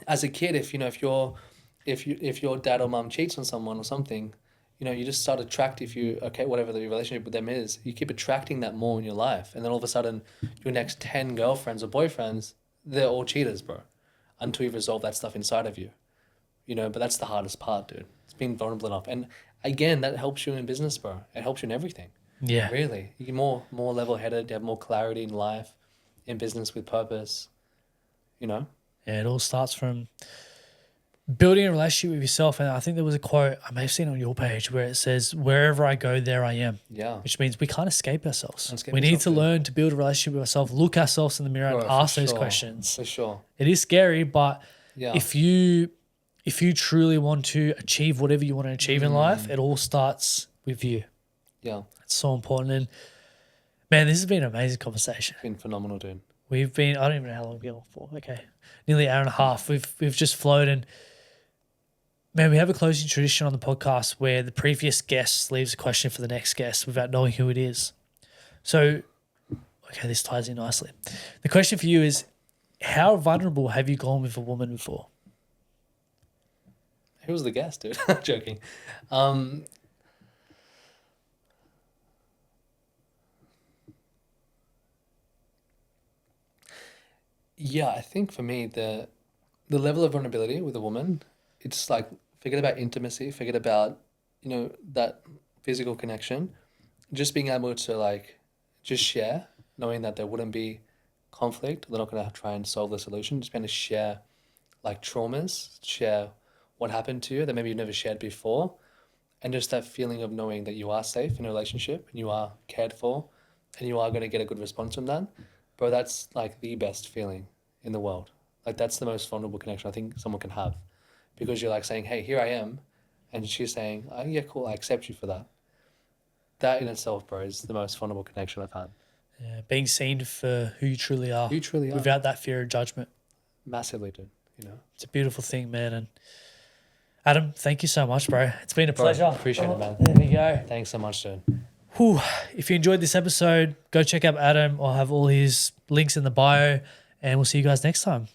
as a kid, if your dad or mom cheats on someone or something, you just start attract whatever the relationship with them is, you keep attracting that more in your life, and then all of a sudden, your next 10 girlfriends or boyfriends, they're all cheaters, bro, until you resolve that stuff inside of you. But that's the hardest part, dude. It's being vulnerable enough, and again, that helps you in business, bro. It helps you in everything. Yeah. Really. You're more level-headed, you have more clarity in life, in business with purpose, Yeah, it all starts from building a relationship with yourself. And I think there was a quote, I may have seen it on your page, where it says, wherever I go, there I am. Yeah. Which means we can't escape ourselves. Escape we need yourself, to dude. learn to build a relationship with ourselves, look ourselves in the mirror and Bro, ask for those sure. questions. For sure. It is scary, but Yeah. if you truly want to achieve whatever you want to achieve in life, it all starts with you. Yeah. It's so important. And man, this has been an amazing conversation. Been phenomenal, dude. I don't even know how long we've been on for. Okay. Nearly an hour and a half. We've just flowed, and man, we have a closing tradition on the podcast where the previous guest leaves a question for the next guest without knowing who it is. So, okay, this ties in nicely. The question for you is, how vulnerable have you gone with a woman before? Who was the guest, dude? Joking. Yeah, I think for me, the level of vulnerability with a woman, it's like, forget about intimacy, forget about, that physical connection, just being able to like, just share, knowing that there wouldn't be conflict, they're not going to try and solve the solution, just being able to share like traumas, share what happened to you that maybe you've never shared before, and just that feeling of knowing that you are safe in a relationship and you are cared for and you are going to get a good response from that. Bro, that's like the best feeling in the world. Like that's the most vulnerable connection I think someone can have, because you're like saying, hey, here I am, and she's saying, oh, yeah, cool, I accept you for that. That in itself, bro, is the most vulnerable connection I've had. Yeah, being seen for who you truly are. Who you truly are. Without that fear of judgment. Massively, dude. It's a beautiful thing, man. And Adam, thank you so much, bro. It's been a Bro, pleasure. appreciate it, man. There we go. Thanks so much, dude. Whew. If you enjoyed this episode, go check out Adam. I'll have all his links in the bio, and we'll see you guys next time.